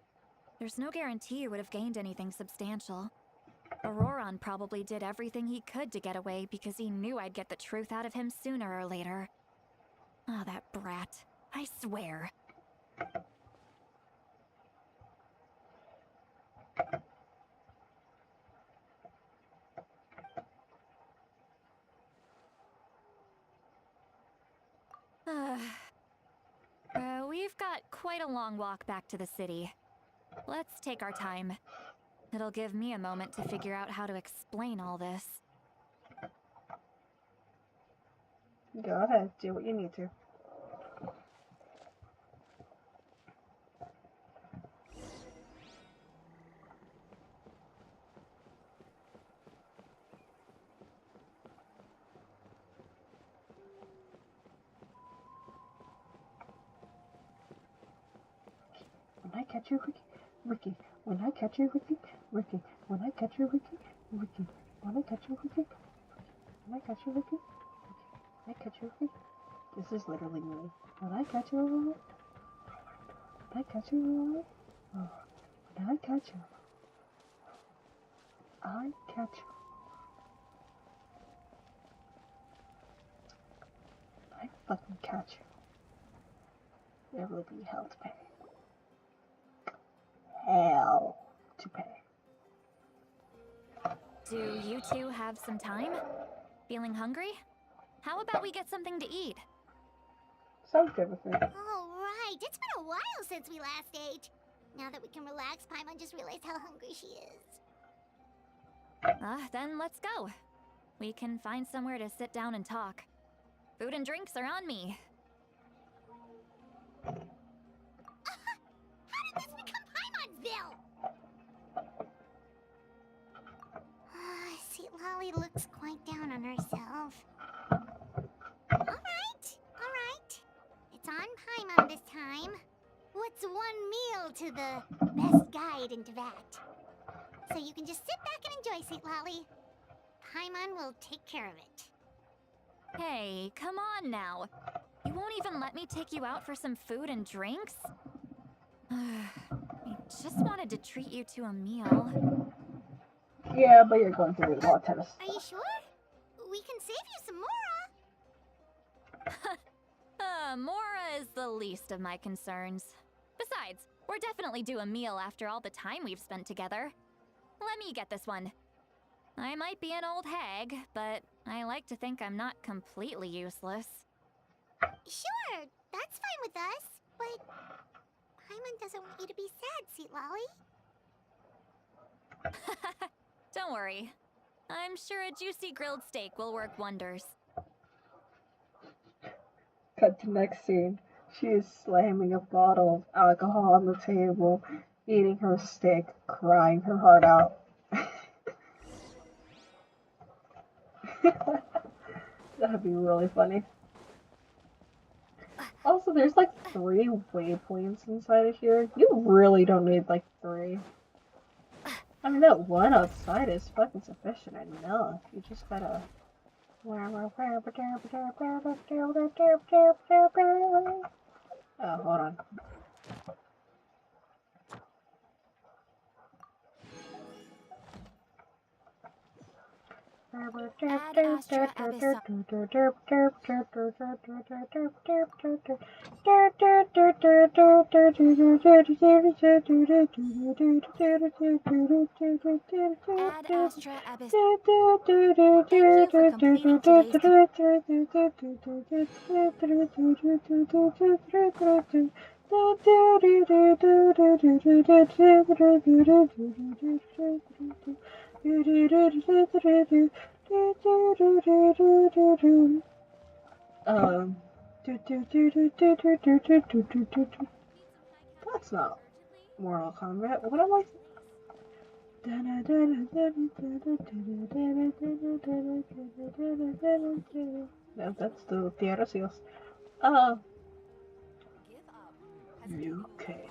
there's no guarantee you would have gained anything substantial. Auroron probably did everything he could to get away because he knew I'd get the truth out of him sooner or later. Oh, that brat. I swear. We've got quite a long walk back to the city. Let's take our time. It'll give me a moment to figure out how to explain all this. Go ahead, do what you need to. When I catch you, Ricky, Ricky. When I catch you, Ricky, Ricky. When I catch you, Ricky, Ricky. When I catch you, Ricky, when I catch you, Ricky, when I catch you, Ricky. This is literally me. When I catch you, when I catch you, oh, when I catch you, I catch you. I fucking catch you. There will be hell to pay. Hell to pay. Do you two have some time? Feeling hungry? How about we get something to eat? Sounds good with me. All right, it's been a while since we last ate. Now that we can relax, Paimon just realized how hungry she is. Then let's go. We can find somewhere to sit down and talk. Food and drinks are on me. How did this become Paimon'sville? See, Lolly looks quite down on herself. Alright. It's on Paimon this time. What's one meal to the best guide into that? So you can just sit back and enjoy, Sweet Lolly. Paimon will take care of it. Hey, come on now. You won't even let me take you out for some food and drinks? I just wanted to treat you to a meal. Yeah, but you're going to do a lot of tennis. Are you sure? We can save you some Mora. Mora is the least of my concerns. Besides, we're definitely due a meal after all the time we've spent together. Let me get this one. I might be an old hag, but I like to think I'm not completely useless. Sure, that's fine with us, but Paimon doesn't want you to be sad, Sweet Lolly. Don't worry. I'm sure a juicy grilled steak will work wonders. Cut to next scene. She is slamming a bottle of alcohol on the table, eating her steak, crying her heart out. That'd be really funny. Also, there's like 3 waypoints inside of here. You really don't need like 3. I mean, that one outside is fucking sufficient enough. You just gotta... Oh, hold on. Ad astra abyssum. Ad astra abyssum. Thank you for completing today's... Um, that's not Mortal Kombat. What am I? No, that's the Tierra Seals. Liu Kang.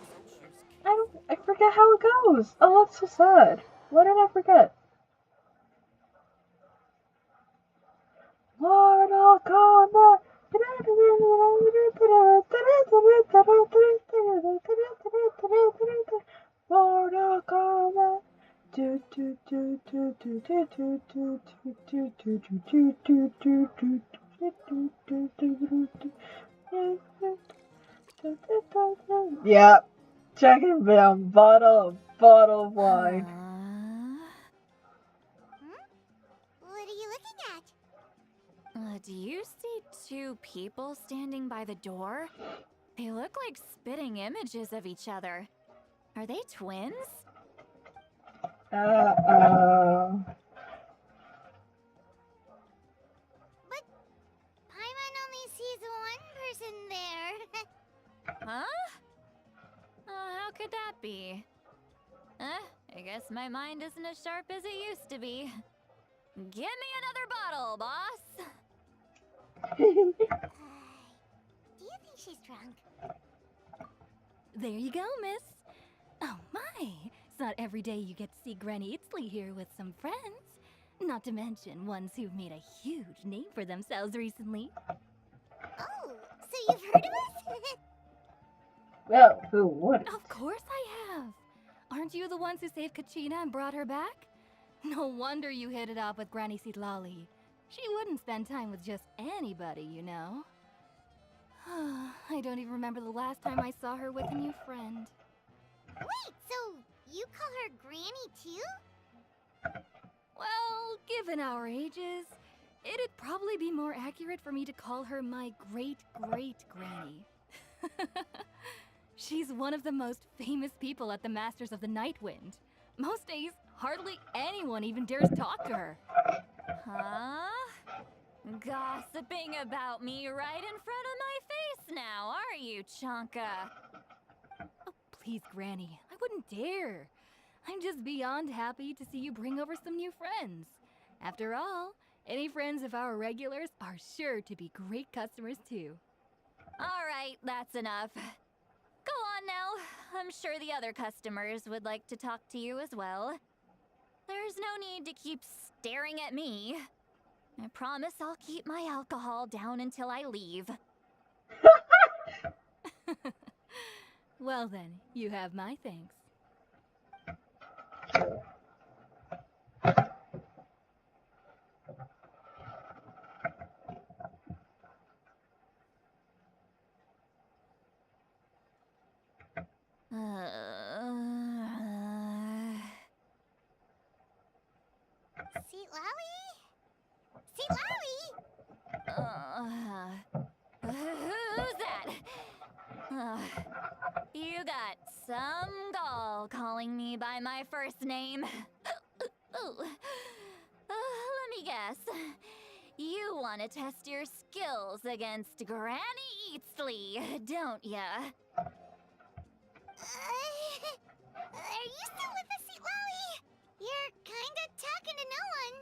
I forget how it goes. Oh, that's so sad. Why did I forget? Mortal Kombat. Mortal Kombat. Yeah, checking down bottle of wine. What are you looking at? Do you see 2 people standing by the door? They look like spitting images of each other. Are they twins? But Paimon only sees one person there. Huh? How could that be? I guess my mind isn't as sharp as it used to be. Give me another bottle, boss! Do you think she's drunk? There you go, miss. Oh my, it's not every day you get to see Granny Itzley here with some friends. Not to mention ones who've made a huge name for themselves recently. Oh, so you've heard of us? Well, who wouldn't? Of course I have. Aren't you the ones who saved Kachina and brought her back? No wonder you hit it off with Granny Sitlali. She wouldn't spend time with just anybody, you know. I don't even remember the last time I saw her with a new friend. Wait, so you call her Granny too? Well, given our ages, it'd probably be more accurate for me to call her my great-great-granny. She's one of the most famous people at the Masters of the Nightwind. Most days, hardly anyone even dares talk to her. Huh? Gossiping about me right in front of my face now, are you, Chonka? Oh, please, Granny, I wouldn't dare. I'm just beyond happy to see you bring over some new friends. After all, any friends of our regulars are sure to be great customers too. All right, that's enough. Go on now. I'm sure the other customers would like to talk to you as well. There's no need to keep staring at me. I promise I'll keep my alcohol down until I leave. Well then, you have my thanks. Seat Lolly? Seat Lolly? Who's that? You got some gall calling me by my first name. Let me guess. You want to test your skills against Granny Eatsley, don't ya? Are you still with us, Seat Lolly? You're kinda talking to no one.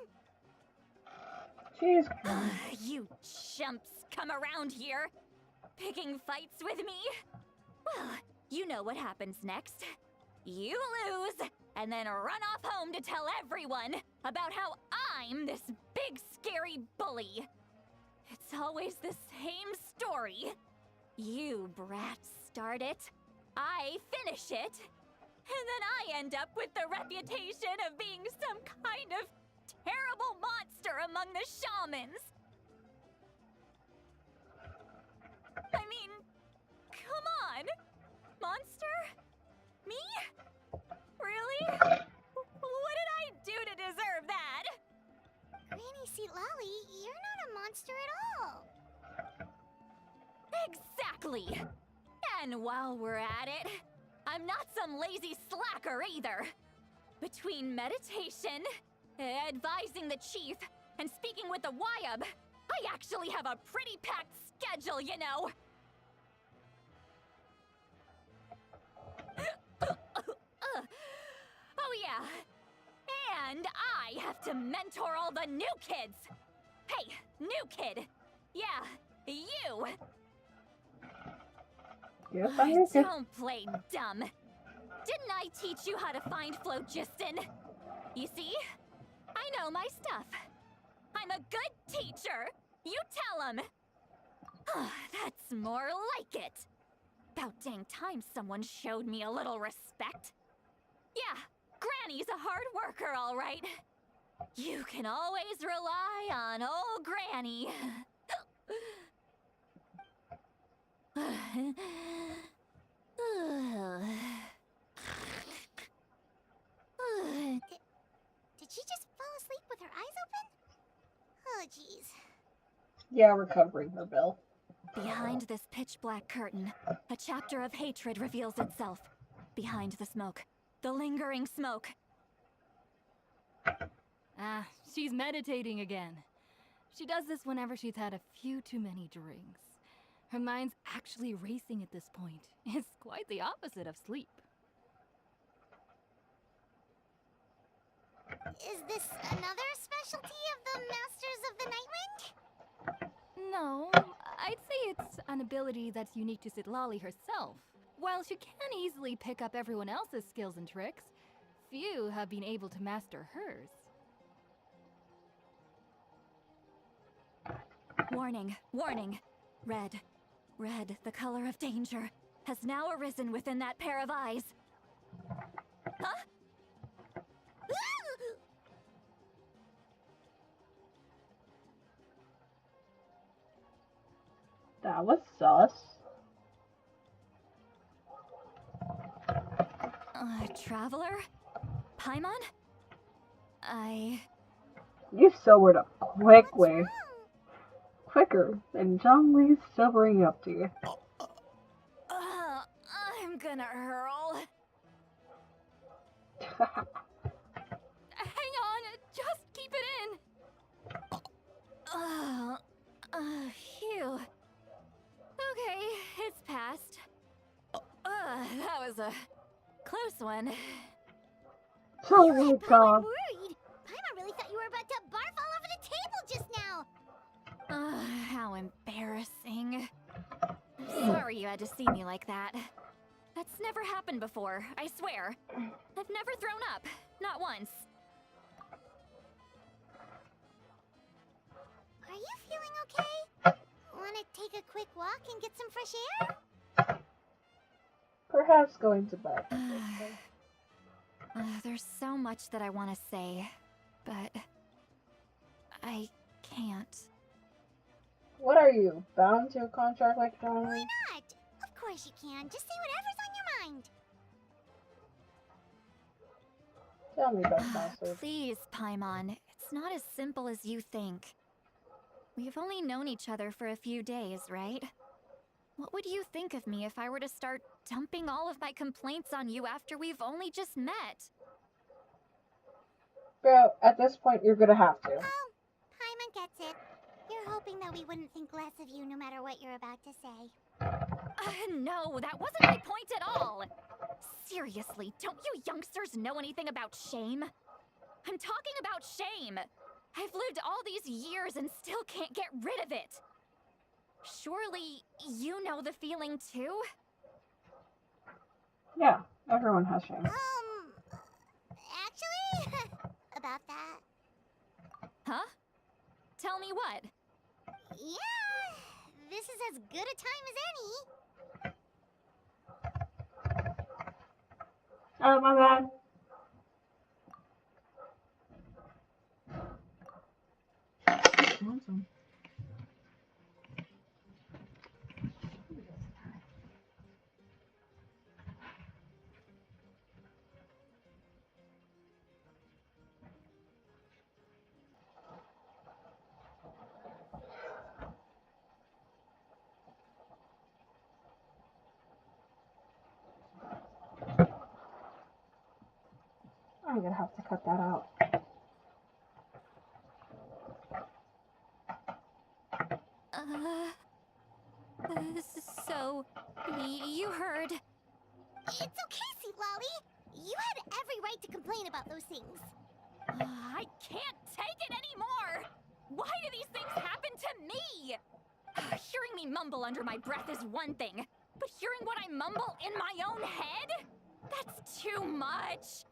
Jeez. You chumps come around here, picking fights with me? Well, you know what happens next. You lose, and then run off home to tell everyone about how I'm this big scary bully. It's always the same story. You brats start it, I finish it, and then I end up with the reputation of being some kind of terrible monster among the shamans. I mean, come on! Monster? Me? Really? What did I do to deserve that? Granny Seat Lolly, you're not a monster at all. Exactly! And while we're at it, I'm not some lazy slacker either. Between meditation, advising the chief, and speaking with the Wyab, I actually have a pretty packed schedule, you know! Oh yeah, and I have to mentor all the new kids! Hey, new kid! Yeah, you! Yes, I'm here. Don't play dumb. Didn't I teach you how to find phlogiston? You see? I know my stuff. I'm a good teacher. You tell him. That's more like it. About dang time someone showed me a little respect. Yeah, Granny's a hard worker, all right. You can always rely on old Granny. Did she just fall asleep with her eyes open? Oh, jeez. Yeah, recovering her bill. Behind this pitch-black curtain, a chapter of hatred reveals itself. Behind the smoke. The lingering smoke. Ah, she's meditating again. She does this whenever she's had a few too many drinks. Her mind's actually racing at this point. It's quite the opposite of sleep. Is this another specialty of the Masters of the Nightwind? No, I'd say it's an ability that's unique to Citlali herself. While she can easily pick up everyone else's skills and tricks, few have been able to master hers. Warning, warning. Red. Red, the color of danger, has now arisen within that pair of eyes. Huh? That was sus. Traveler? Paimon? You sobered up quickly. Quicker than Zhongli's sobering up to you. I'm gonna hurl. Hang on, just keep it in. Phew. Okay, it's passed. That was a close one. Holy cow. I'm worried. Paimon really thought you were about to barf all over the table just now. How embarrassing. I'm sorry you had to see me like that. That's never happened before, I swear. I've never thrown up. Not once. Are you feeling okay? Wanna take a quick walk and get some fresh air? Perhaps going to bed. There's so much that I want to say, but I can't. What are you, bound to a contract like Johnny? Why not? Of course you can. Just say whatever's on your mind. Tell me, Best Master. Please, Paimon. It's not as simple as you think. We've only known each other for a few days, right? What would you think of me if I were to start dumping all of my complaints on you after we've only just met? Girl, at this point, you're gonna have to. Oh, Paimon gets it. You're hoping that we wouldn't think less of you no matter what you're about to say. No, that wasn't my point at all! Seriously, don't you youngsters know anything about shame? I'm talking about shame! I've lived all these years and still can't get rid of it! Surely, you know the feeling too? Yeah, everyone has shame. Actually, about that. Huh? Tell me what? Yeah, this is as good a time as any. Oh, my bad. Awesome. I'm gonna have to cut that out. So, you heard. It's okay, Sweet Lolly. You had every right to complain about those things. I can't take it anymore! Why do these things happen to me? Hearing me mumble under my breath is one thing, but hearing what I mumble in my own head? That's too much!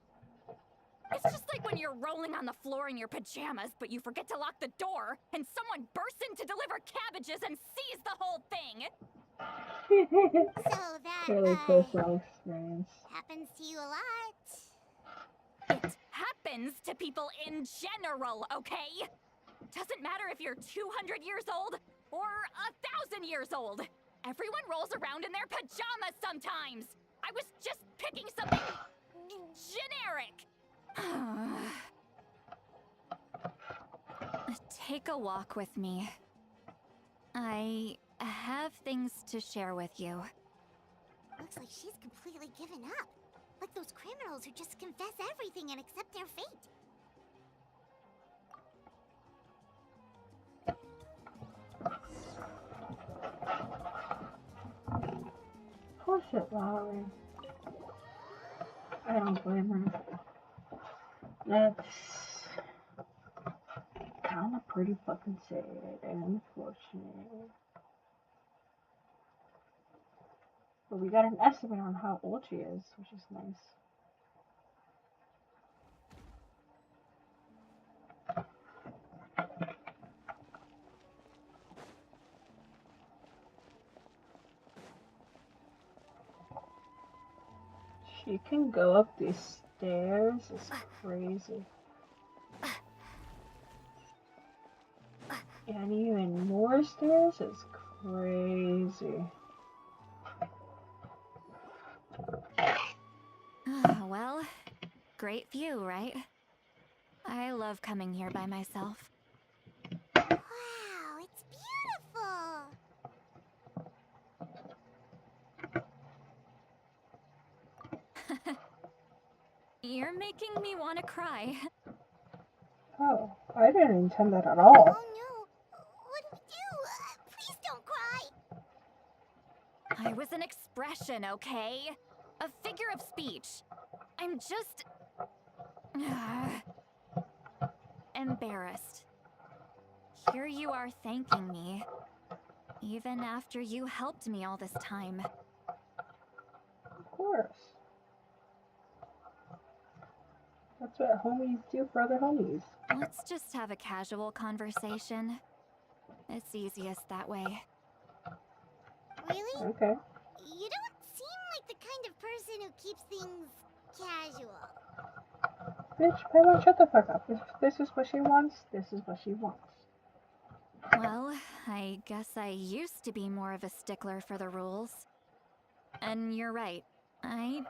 It's just like when you're rolling on the floor in your pajamas, but you forget to lock the door, and someone bursts in to deliver cabbages and sees the whole thing! So that, Really personal experience. happens to you a lot. It happens to people in general, okay? Doesn't matter if you're 200 years old or 1,000 years old. Everyone rolls around in their pajamas sometimes. I was just picking something generic. Take a walk with me. I have things to share with you. Looks like she's completely given up. Like those criminals who just confess everything and accept their fate. Push it, Lowry. I don't blame her. That's kind of pretty fucking sad and unfortunate. But we got an estimate on how old she is, which is nice. She can go up these stairs. It's crazy. And even more stairs is crazy. Well, great view, right? I love coming here by myself. Wow, it's beautiful. You're making me want to cry. Oh, I didn't intend that at all. Oh no, what do we do? Please don't cry. I was an expression, okay? A figure of speech. I'm just... embarrassed. Here you are thanking me. Even after you helped me all this time. Of course. That's what homies do for other homies. Let's just have a casual conversation. It's easiest that way. Really? Okay. You don't seem like the kind of person who keeps things casual. Bitch, Paimon, shut the fuck up. If this is what she wants, this is what she wants. Well, I guess I used to be more of a stickler for the rules. And you're right. I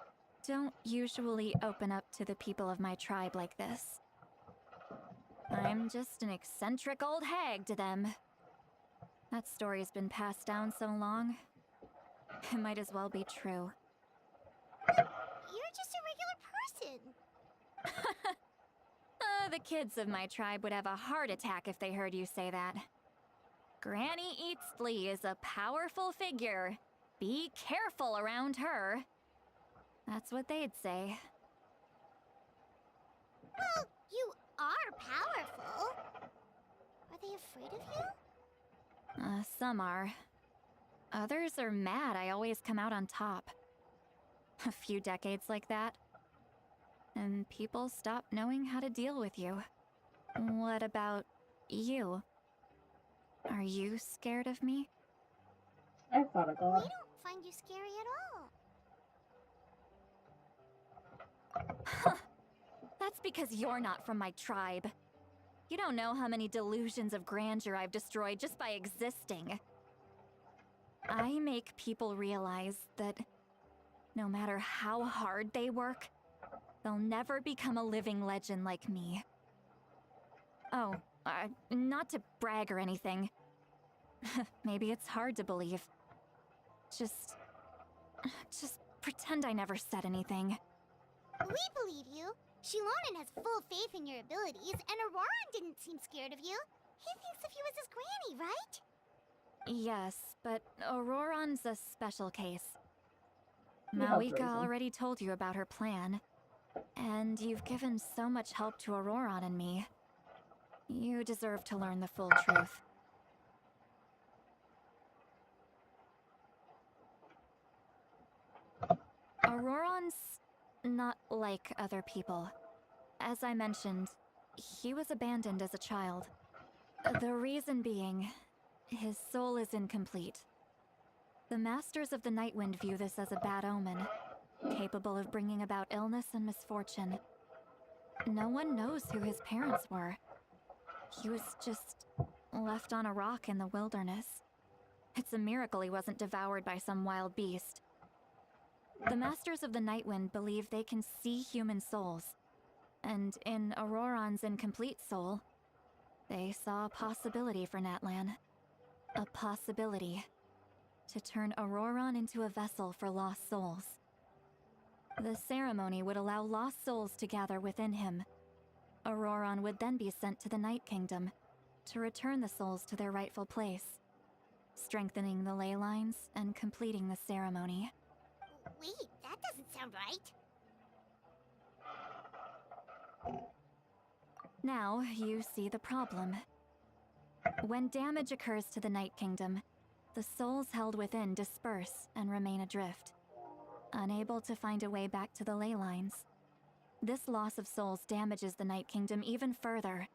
don't usually open up to the people of my tribe like this. I'm just an eccentric old hag to them. That story's been passed down so long, it might as well be true. You're just a regular person. The kids of my tribe would have a heart attack if they heard you say that. Granny Eatsley is a powerful figure. Be careful around her. That's what they'd say. Well, you are powerful. Are they afraid of you? Some are. Others are mad I always come out on top. A few decades like that, and people stop knowing how to deal with you. What about you? Are you scared of me? I thought of We God. don't find you scary at all. That's because you're not from my tribe. You don't know how many delusions of grandeur I've destroyed just by existing. I make people realize that no matter how hard they work, they'll never become a living legend like me. Oh, not to brag or anything. Maybe it's hard to believe. Just pretend I never said anything. We believe you. Shilonen has full faith in your abilities, and Auroran didn't seem scared of you. He thinks of you as his granny, right? Yes, but Auroran's a special case. You helped Malika raise him. already told you about her plan. And you've given so much help to Auroran and me. You deserve to learn the full truth. Auroran's not like other people. As I mentioned, he was abandoned as a child. The reason being, his soul is incomplete. The Masters of the Nightwind view this as a bad omen, capable of bringing about illness and misfortune. No one knows who his parents were. He was just left on a rock in the wilderness. It's a miracle he wasn't devoured by some wild beast. The Masters of the Nightwind believe they can see human souls. And in Auroran's incomplete soul, they saw a possibility for Natlan. A possibility to turn Auroran into a vessel for lost souls. The ceremony would allow lost souls to gather within him. Auroran would then be sent to the Night Kingdom to return the souls to their rightful place, strengthening the ley lines and completing the ceremony. Wait, that doesn't sound right. Now you see the problem. When damage occurs to the Night Kingdom, the souls held within disperse and remain adrift, unable to find a way back to the ley lines. This loss of souls damages the Night Kingdom even further.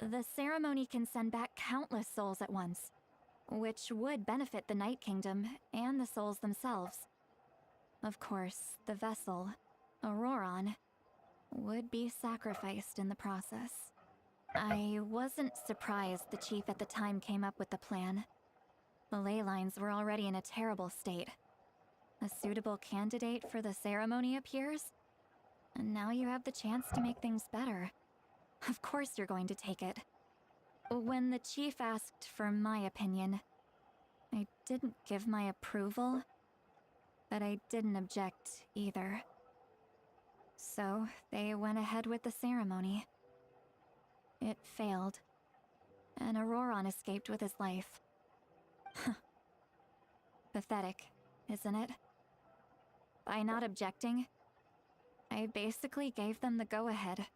The ceremony can send back countless souls at once, which would benefit the Night Kingdom and the souls themselves. Of course, the vessel, Auroran, would be sacrificed in the process. I wasn't surprised the chief at the time came up with the plan. The ley lines were already in a terrible state. A suitable candidate for the ceremony appears, and now you have the chance to make things better. Of course you're going to take it. When the chief asked for my opinion, I didn't give my approval, but I didn't object either. So they went ahead with the ceremony. It failed, and Auroran escaped with his life. Pathetic, isn't it? By not objecting, I basically gave them the go-ahead.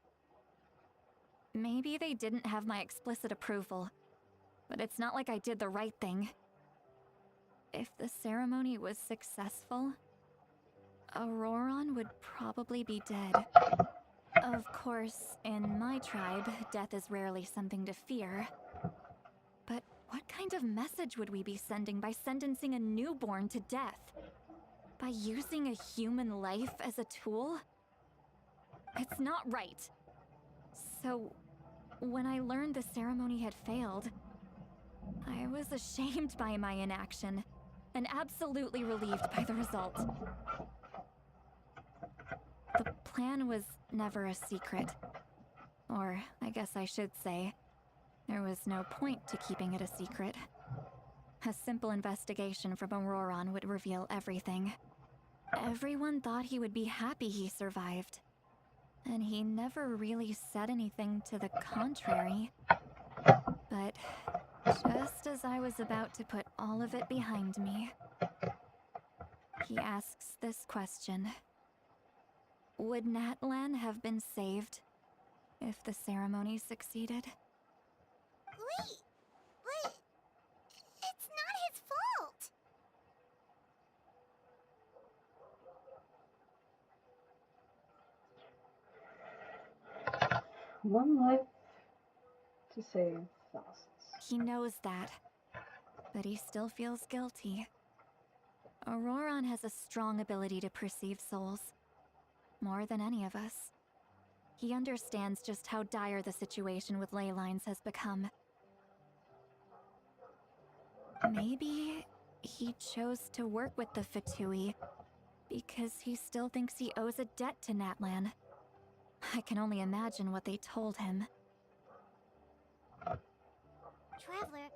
Maybe they didn't have my explicit approval, but it's not like I did the right thing. If the ceremony was successful, Auroran would probably be dead. Of course, in my tribe, death is rarely something to fear. But what kind of message would we be sending by sentencing a newborn to death? By using a human life as a tool? It's not right. So, when I learned the ceremony had failed, I was ashamed by my inaction and absolutely relieved by the result. The plan was never a secret. Or, I guess I should say, there was no point to keeping it a secret. A simple investigation from Auroron would reveal everything. Everyone thought he would be happy he survived. And he never really said anything to the contrary. But just as I was about to put all of it behind me, he asks this question. Would Natlan have been saved if the ceremony succeeded? Wait, but it's not his fault. One life to save thousands. He knows that, but he still feels guilty. Auroron has a strong ability to perceive souls, more than any of us. He understands just how dire the situation with ley lines has become. Maybe he chose to work with the Fatui because he still thinks he owes a debt to Natlan. I can only imagine what they told him. Traveler,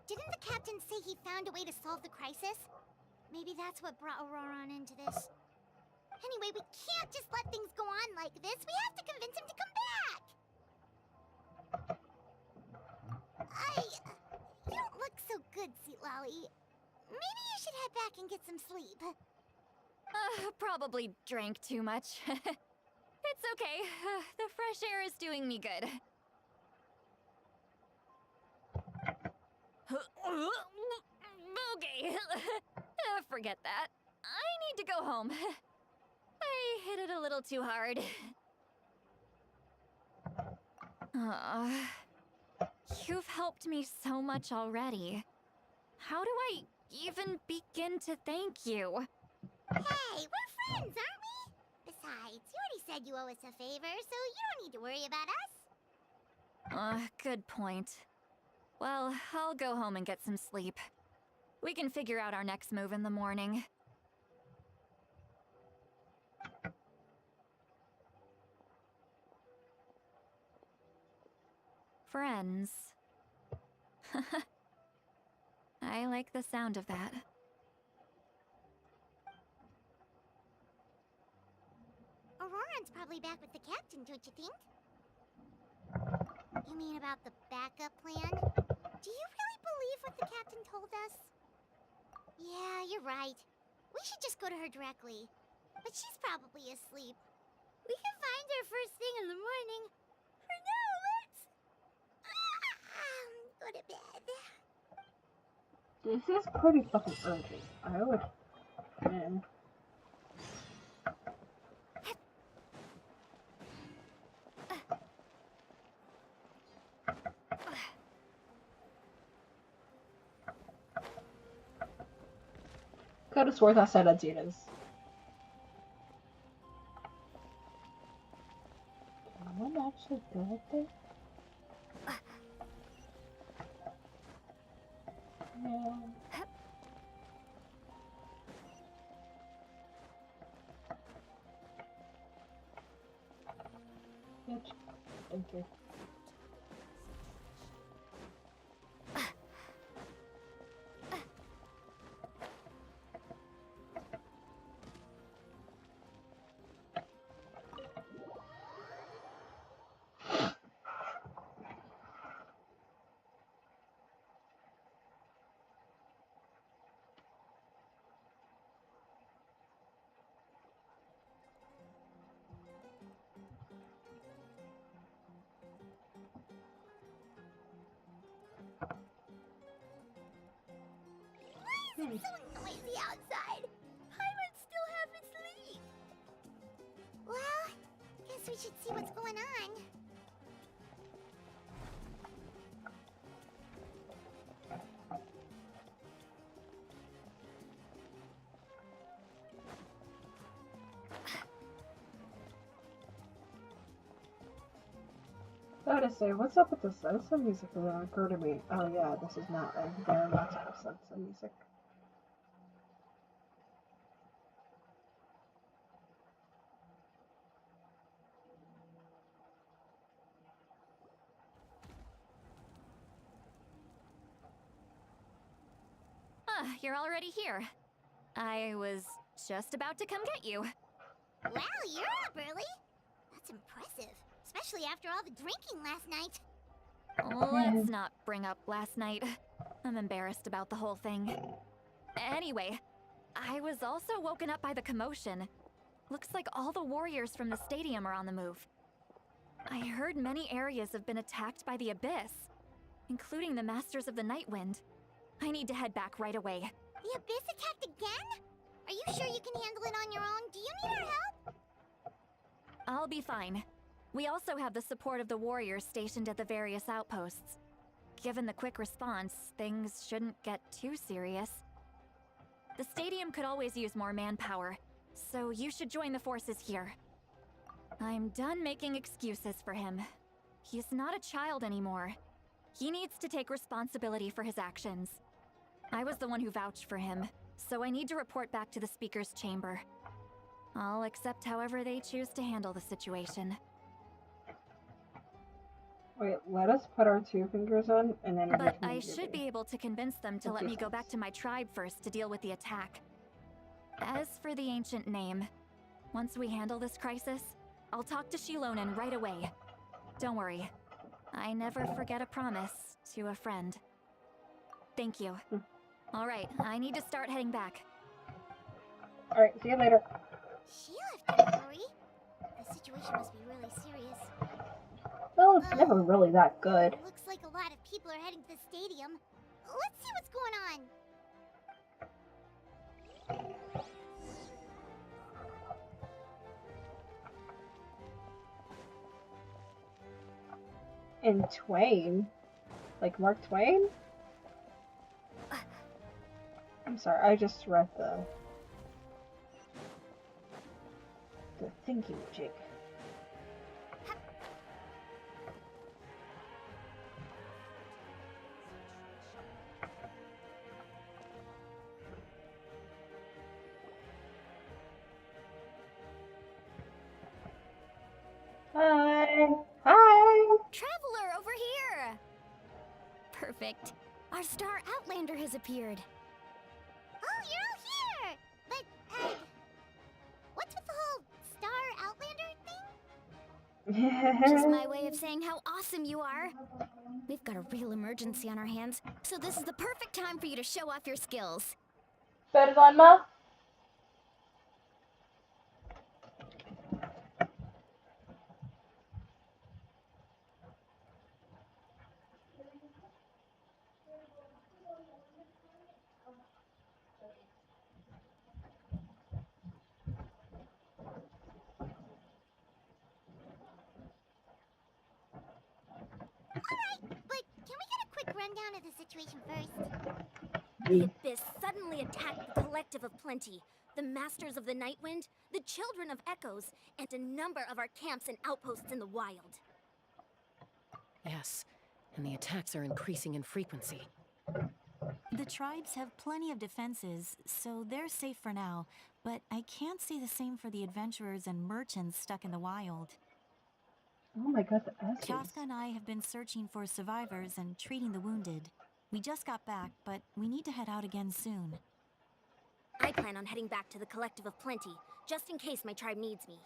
didn't the captain say he found a way to solve the crisis? Maybe that's what brought Auroron into this. Anyway, we can't just let things go on like this. We have to convince him to come back! You don't look so good, Lolly. Maybe you should head back and get some sleep. Probably drank too much. It's okay. The fresh air is doing me good. Okay. Forget that. I need to go home. I hit it a little too hard. You've helped me so much already. How do I even begin to thank you? Hey, we're friends, aren't we? Besides, you already said you owe us a favor, so you don't need to worry about us. Good point. Well, I'll go home and get some sleep. We can figure out our next move in the morning. Friends. I like the sound of that. Auroron's probably back with the captain, don't you think? You mean about the backup plan? Do you really believe what the captain told us? Yeah, you're right. We should just go to her directly. But she's probably asleep. We can find her first thing in the morning. For now, let's... go to bed. This is pretty fucking urgent. I would... Man. Could have sworn I said Adidas. Can one actually go up there? No. Bitch. Thank you. It's so noisy outside. Paimon still half asleep. Well, guess we should see what's going on. So to say, what's up with the salsa music that didn't occur to me? Oh yeah, this is not a very much of salsa music. Ah, you're already here. I was just about to come get you. Wow, you're up early. That's impressive, especially after all the drinking last night. Let's not bring up last night. I'm embarrassed about the whole thing. Anyway, I was also woken up by the commotion. Looks like all the warriors from the stadium are on the move. I heard many areas have been attacked by the Abyss, including the Masters of the Nightwind. I need to head back right away. The Abyss attacked again? Are you sure you can handle it on your own? Do you need our help? I'll be fine. We also have the support of the warriors stationed at the various outposts. Given the quick response, things shouldn't get too serious. The stadium could always use more manpower, so you should join the forces here. I'm done making excuses for him. He's not a child anymore. He needs to take responsibility for his actions. I was the one who vouched for him, so I need to report back to the Speaker's chamber. I'll accept however they choose to handle the situation. Wait, let us put our 2 fingers on, and then. But I should be able to convince them to let me go back to my tribe first to deal with the attack. As for the ancient name, once we handle this crisis, I'll talk to Shilonen right away. Don't worry, I never forget a promise to a friend. Thank you. All right, I need to start heading back. All right, see you later. She left in a hurry. The situation must be really serious. Well, it's never really that good. Looks like a lot of people are heading to the stadium. Let's see what's going on. And Twain? Like Mark Twain? I'm sorry, I just read the thinking jig. Hi! Hi! Traveler, over here! Perfect. Our star Outlander has appeared. Oh, you're all here! But, what's with the whole Star Outlander thing? Just my way of saying how awesome you are. We've got a real emergency on our hands, so this is the perfect time for you to show off your skills. Perdón, ma. Alright, but can we get a quick rundown of the situation first? The Abyss suddenly attacked the Collective of Plenty, the Masters of the Nightwind, the Children of Echoes, and a number of our camps and outposts in the wild. Yes, and the attacks are increasing in frequency. The tribes have plenty of defenses, so they're safe for now, but I can't say the same for the adventurers and merchants stuck in the wild. Oh my god, the S's. Kafka and I have been searching for survivors and treating the wounded. We just got back, but we need to head out again soon. I plan on heading back to the Collective of Plenty, just in case my tribe needs me.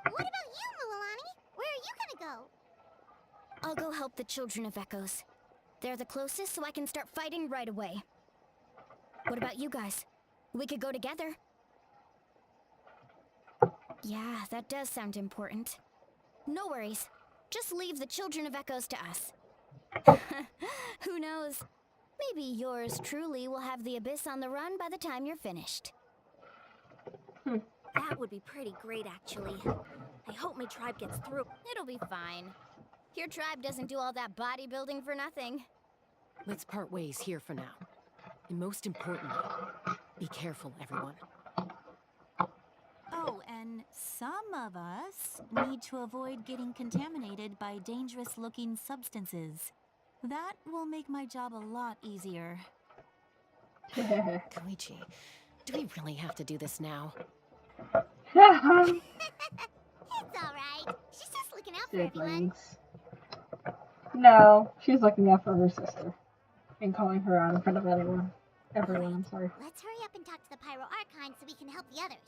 What about you, Mualani? Where are you gonna go? I'll go help the Children of Echoes. They're the closest, so I can start fighting right away. What about you guys? We could go together. Yeah, that does sound important. No worries. Just leave the Children of Echoes to us. Who knows? Maybe yours truly will have the Abyss on the run by the time you're finished. That would be pretty great, actually. I hope my tribe gets through. It'll be fine. Your tribe doesn't do all that bodybuilding for nothing. Let's part ways here for now. And most importantly, be careful, everyone. Oh, Oh, and some of us need to avoid getting contaminated by dangerous-looking substances. That will make my job a lot easier. Koichi, do we really have to do this now? It's alright. She's just looking out for everyone. Siblings. No, she's looking out for her sister and calling her out in front of everyone. Everyone, I'm sorry. Let's hurry up and talk to the Pyro Archon so we can help the others.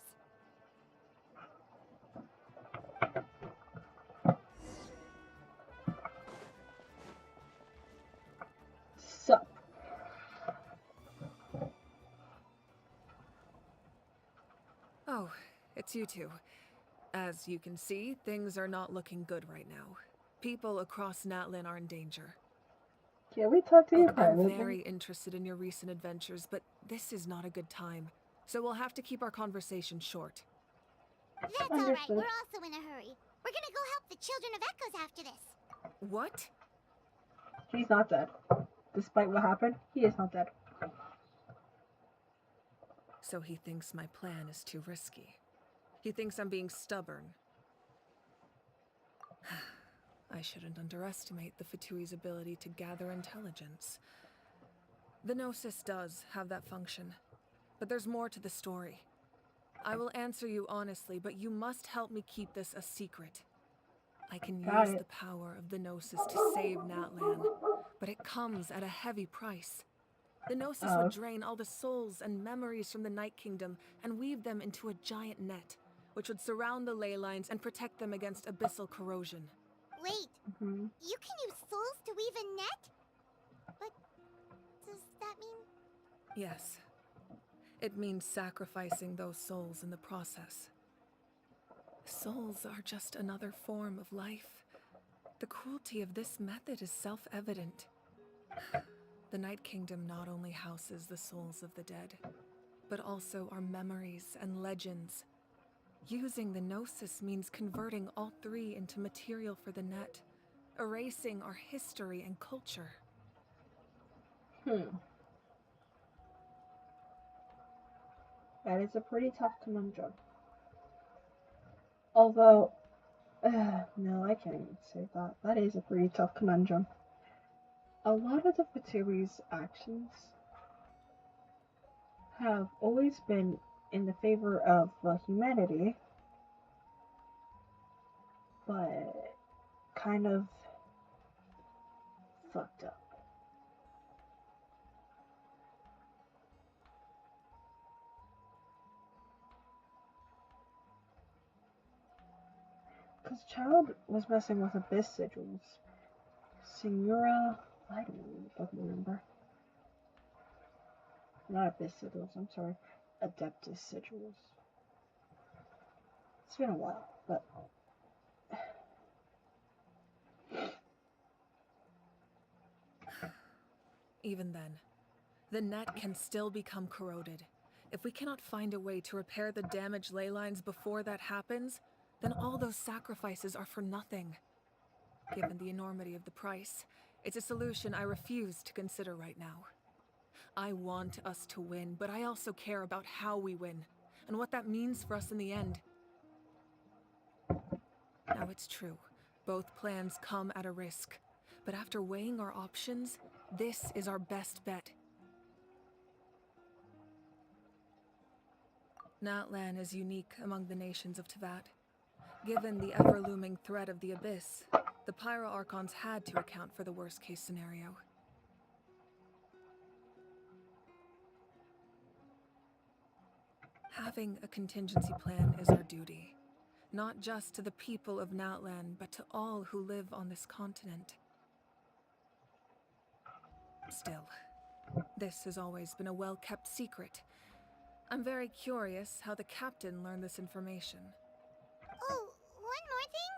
So, Oh, it's you two. As you can see, things are not looking good right now. People across Natlan are in danger. can we talk to you Look, I'm privately? very interested in your recent adventures, but this is not a good time. So we'll have to keep our conversation short. That's alright. Understood. We're also in a hurry. We're gonna go help the Children of Echoes after this. What? He's not dead. Despite what happened, he is not dead. So he thinks my plan is too risky. He thinks I'm being stubborn. I shouldn't underestimate the Fatui's ability to gather intelligence. The Gnosis does have that function, but there's more to the story. I will answer you honestly, but you must help me keep this a secret. I can use the power of the Gnosis to save Natlan, but it comes at a heavy price. The Gnosis would drain all the souls and memories from the Night Kingdom and weave them into a giant net, which would surround the ley lines and protect them against abyssal corrosion. Wait, you can use souls to weave a net? But does that mean... Yes. It means sacrificing those souls in the process. Souls are just another form of life. The cruelty of this method is self-evident. The Night Kingdom not only houses the souls of the dead, but also our memories and legends. Using the Gnosis means converting all three into material for the net, erasing our history and culture. That is a pretty tough conundrum. Although, no, I can't even say that. That is a pretty tough conundrum. A lot of the Fatui's actions have always been in the favor of humanity, but kind of fucked up. Because Child was messing with Abyss sigils. Signora, I don't remember. Not Abyss sigils, I'm sorry. Adeptus sigils. It's been a while, but... Even then, the net can still become corroded. If we cannot find a way to repair the damaged ley lines before that happens, then all those sacrifices are for nothing. Given the enormity of the price, it's a solution I refuse to consider right now. I want us to win, but I also care about how we win, and what that means for us in the end. Now it's true, both plans come at a risk, but after weighing our options, this is our best bet. Natlan is unique among the nations of Teyvat. Given the ever-looming threat of the Abyss, the Pyro Archons had to account for the worst-case scenario. Having a contingency plan is our duty, not just to the people of Natlan, but to all who live on this continent. Still, this has always been a well-kept secret. I'm very curious how the captain learned this information. Oh, one more thing?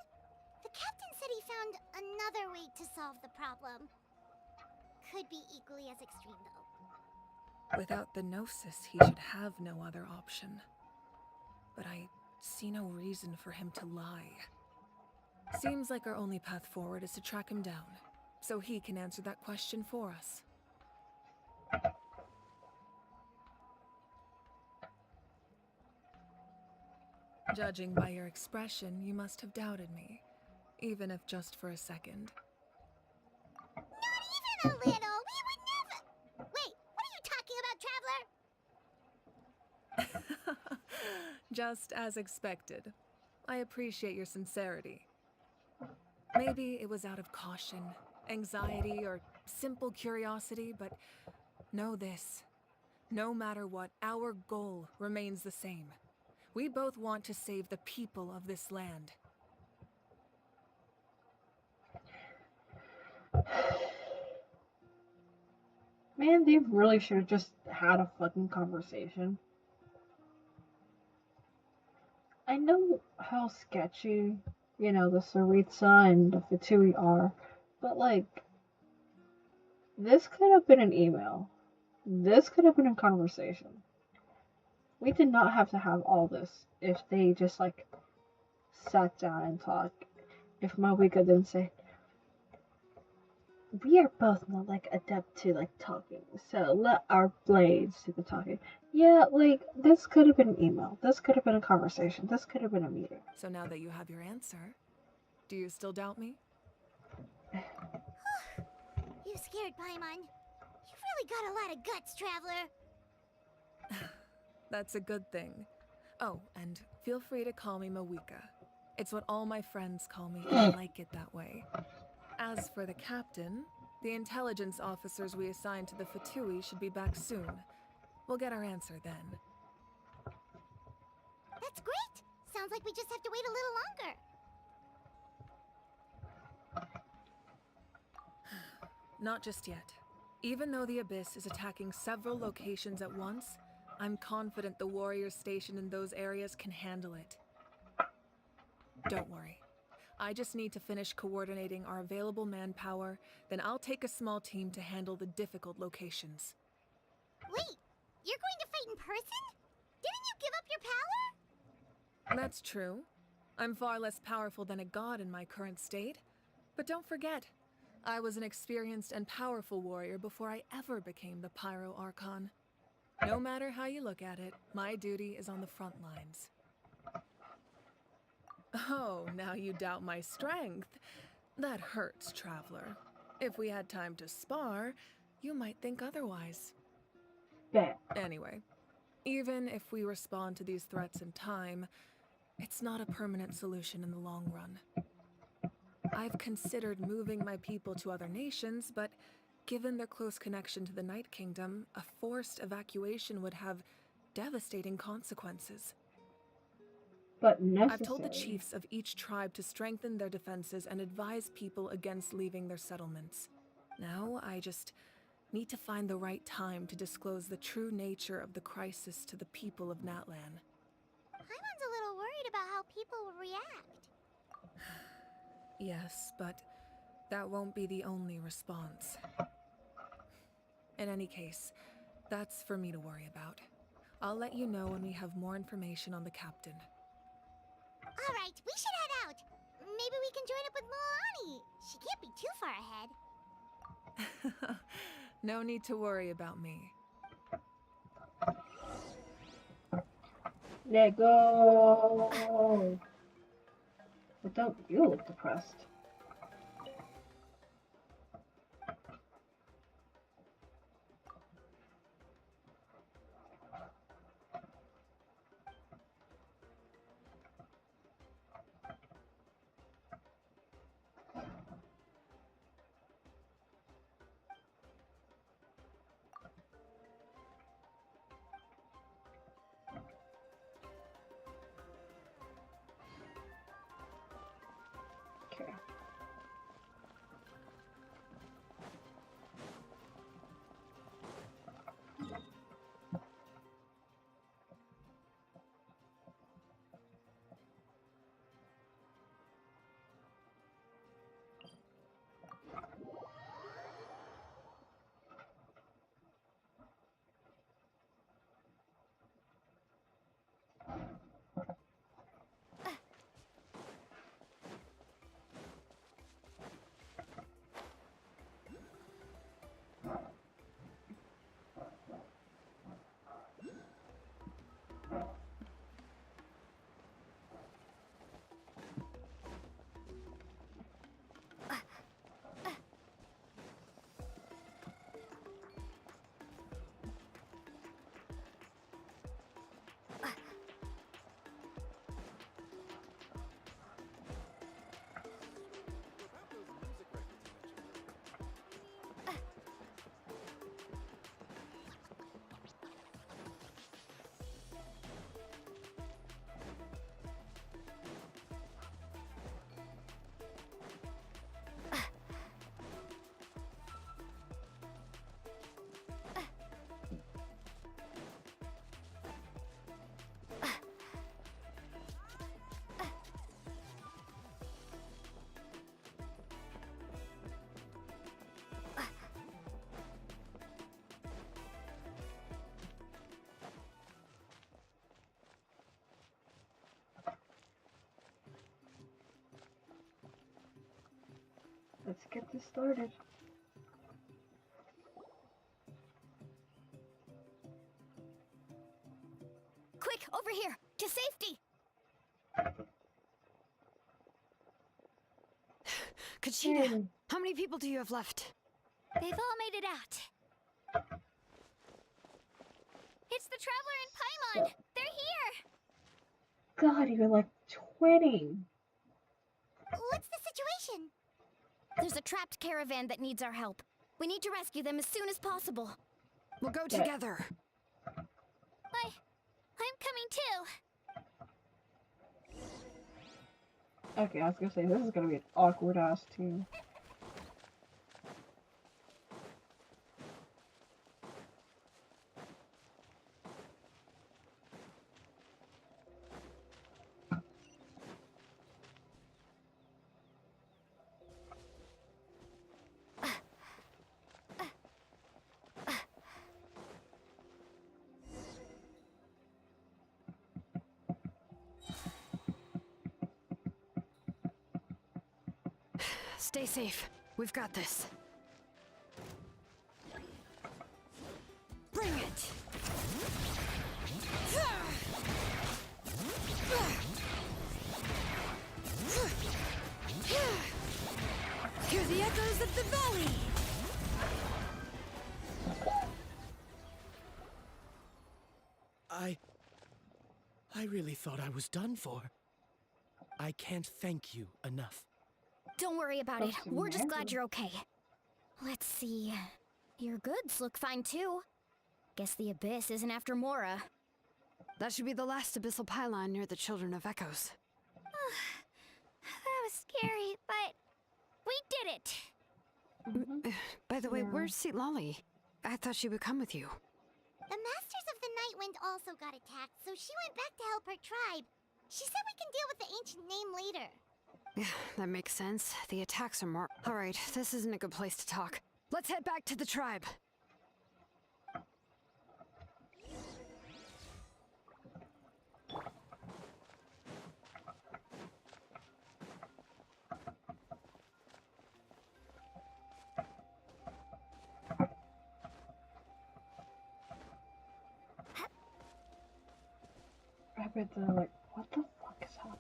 The captain said he found another way to solve the problem. Could be equally as extreme, though. Without the Gnosis, he should have no other option. But I see no reason for him to lie. Seems like our only path forward is to track him down, so he can answer that question for us. Judging by your expression, you must have doubted me, even if just for a second. Not even a little! We would never... Wait, what are you talking about, Traveler? Just as expected. I appreciate your sincerity. Maybe it was out of caution, anxiety, or simple curiosity, but know this. No matter what, our goal remains the same. We both want to save the people of this land. Man, they really should have just had a fucking conversation. I know how sketchy, you know, the Saritsa and the Fatui are, but like, this could have been an email. This could have been a conversation. We did not have to have all this if they just like sat down and talked. If Mawika didn't say, we are both not like adept to like talking, so let our blades do the talking. Yeah, like this could have been an email. This could have been a conversation. This could have been a meeting. So now that you have your answer, do you still doubt me? You scared, Paimon. You've really got a lot of guts, Traveler. That's a good thing. Oh, and feel free to call me Mawika. It's what all my friends call me, and I like it that way. As for the captain, the intelligence officers we assigned to the Fatui should be back soon. We'll get our answer then. That's great! Sounds like we just have to wait a little longer. Not just yet. Even though the Abyss is attacking several locations at once, I'm confident the warriors stationed in those areas can handle it. Don't worry. I just need to finish coordinating our available manpower, then I'll take a small team to handle the difficult locations. Wait, you're going to fight in person? Didn't you give up your power? That's true. I'm far less powerful than a god in my current state. But don't forget, I was an experienced and powerful warrior before I ever became the Pyro Archon. No matter how you look at it, my duty is on the front lines. Oh, now you doubt my strength. That hurts, Traveler. If we had time to spar, you might think otherwise. Bet. Anyway, even if we respond to these threats in time, it's not a permanent solution in the long run. I've considered moving my people to other nations, but given their close connection to the Night Kingdom, a forced evacuation would have devastating consequences. But necessary. I've told the chiefs of each tribe to strengthen their defenses and advise people against leaving their settlements. Now, I just need to find the right time to disclose the true nature of the crisis to the people of Natlan. Paimon's a little worried about how people will react. Yes, but that won't be the only response. In any case, that's for me to worry about. I'll let you know when we have more information on the captain. All right, we should head out. Maybe we can join up with Moani. She can't be too far ahead. No need to worry about me. Let go. But don't you look depressed? Okay. Let's get this started. Quick, over here! To safety! Kachina, how many people do you have left? They've all made it out. It's the Traveler and Paimon! They're here! God, you're like 20. What's the situation? There's a trapped caravan that needs our help. We need to rescue them as soon as possible. We'll go together. I'm coming too. Okay, I was gonna say, this is gonna be an awkward ass team. Stay safe. We've got this. Bring it! Hear the echoes of the valley! I really thought I was done for. I can't thank you enough. Don't worry about it. We're just glad you're okay. Let's see. Your goods look fine too. Guess the Abyss isn't after Mora. That should be the last abyssal pylon near the Children of Echoes. That was scary, but we did it! By the way, where's Lolly? I thought she would come with you. The Masters of the Night Wind also got attacked, so she went back to help her tribe. She said we can deal with the ancient name later. Yeah, that makes sense. The attacks are more... Alright, this isn't a good place to talk. Let's head back to the tribe. I bet they're like, what the fuck is happening?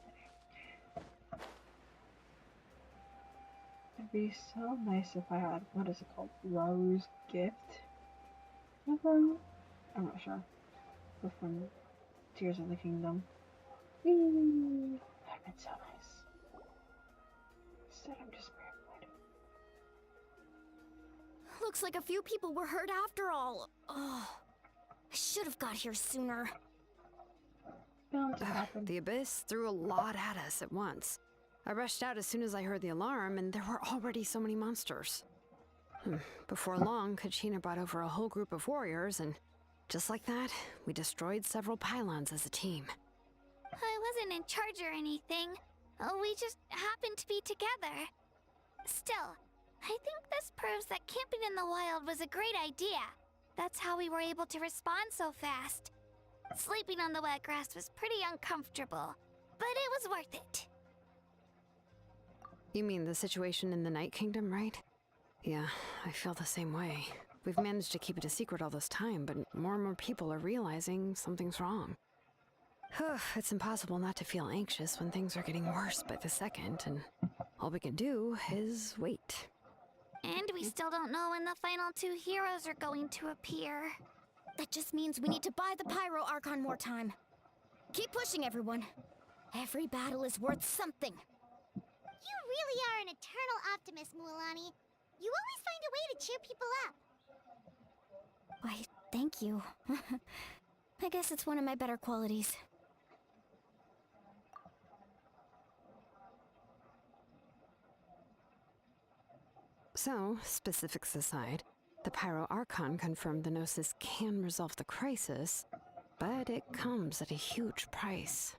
It'd be so nice if I had, what is it called? Rose Gift? I'm not sure. But from Tears of the Kingdom. Whee! That'd been so nice. Instead, I'm just paranoid. Looks like a few people were hurt after all. Oh, I should have got here sooner. Bound to happen. The Abyss threw a lot at us at once. I rushed out as soon as I heard the alarm, and there were already so many monsters. Before long, Kachina brought over a whole group of warriors, and just like that, we destroyed several pylons as a team. I wasn't in charge or anything. We just happened to be together. Still, I think this proves that camping in the wild was a great idea. That's how we were able to respond so fast. Sleeping on the wet grass was pretty uncomfortable, but it was worth it. You mean the situation in the Night Kingdom, right? Yeah, I feel the same way. We've managed to keep it a secret all this time, but more and more people are realizing something's wrong. It's impossible not to feel anxious when things are getting worse by the second, and all we can do is wait. And we still don't know when the final two heroes are going to appear. That just means we need to buy the Pyro Archon more time. Keep pushing, everyone. Every battle is worth something. You really are an eternal optimist, Mualani. You always find a way to cheer people up. Why, thank you. I guess it's one of my better qualities. So, specifics aside, the Pyro Archon confirmed the Gnosis can resolve the crisis, but it comes at a huge price.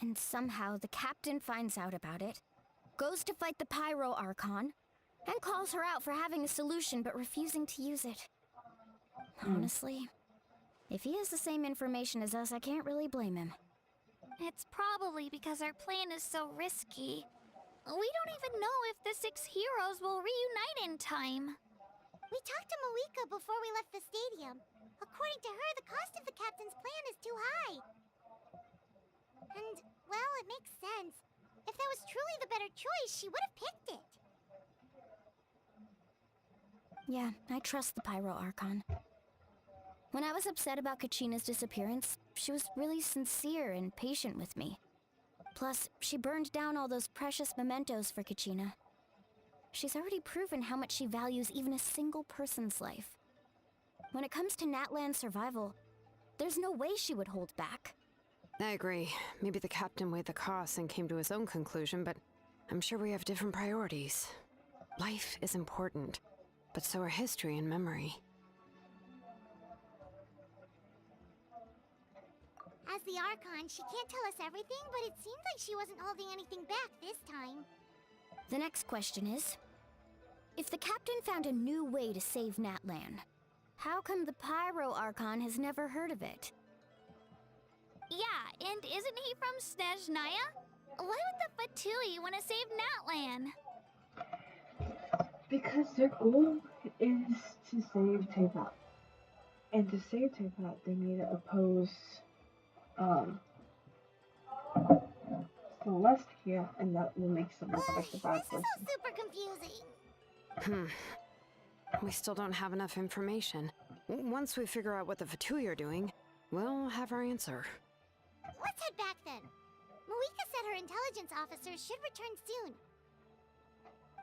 And somehow the captain finds out about it, goes to fight the Pyro Archon, and calls her out for having a solution but refusing to use it. Honestly, if he has the same information as us, I can't really blame him. It's probably because our plan is so risky. We don't even know if the 6 heroes will reunite in time. We talked to Moika before we left the stadium. According to her, the cost of the captain's plan is too high. And, well, it makes sense. If that was truly the better choice, she would have picked it. Yeah, I trust the Pyro Archon. When I was upset about Kachina's disappearance, she was really sincere and patient with me. Plus, she burned down all those precious mementos for Kachina. She's already proven how much she values even a single person's life. When it comes to Natlan's survival, there's no way she would hold back. I agree. Maybe the captain weighed the costs and came to his own conclusion, but I'm sure we have different priorities. Life is important, but so are history and memory. As the Archon, she can't tell us everything, but it seems like she wasn't holding anything back this time. The next question is, if the captain found a new way to save Natlan, how come the Pyro Archon has never heard of it? Yeah, and isn't he from Snezhnaya? Why would the Fatui want to save Natlan? Because their goal is to save Tevat. And to save Tevat, they need to oppose Celestia, and that will make them look like the bad This is person. all super confusing. We still don't have enough information. Once we figure out what the Fatui are doing, we'll have our answer. Let's head back then. Moika said her intelligence officers should return soon.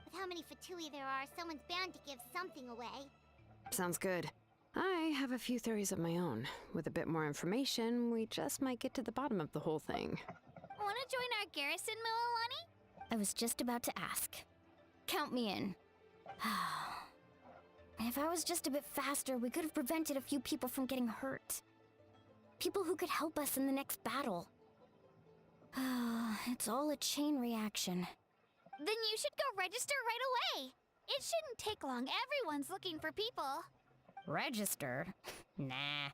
With how many Fatui there are, someone's bound to give something away. Sounds good. I have a few theories of my own. With a bit more information, we just might get to the bottom of the whole thing. Wanna join our garrison, Mililani? I was just about to ask. Count me in. If I was just a bit faster, we could have prevented a few people from getting hurt. People who could help us in the next battle. It's all a chain reaction. Then you should go register right away. It shouldn't take long. Everyone's looking for people. Register? Nah.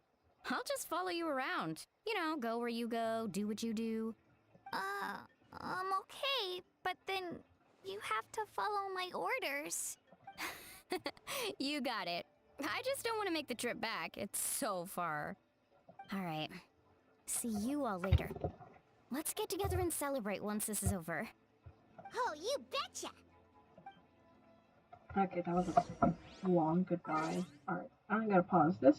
I'll just follow you around. You know, go where you go, do what you do. Okay, but then you have to follow my orders. You got it. I just don't want to make the trip back. It's so far. All right. See you all later. Let's get together and celebrate once this is over. Oh, you betcha! Okay, that was a long goodbye. Alright, I'm gonna pause this.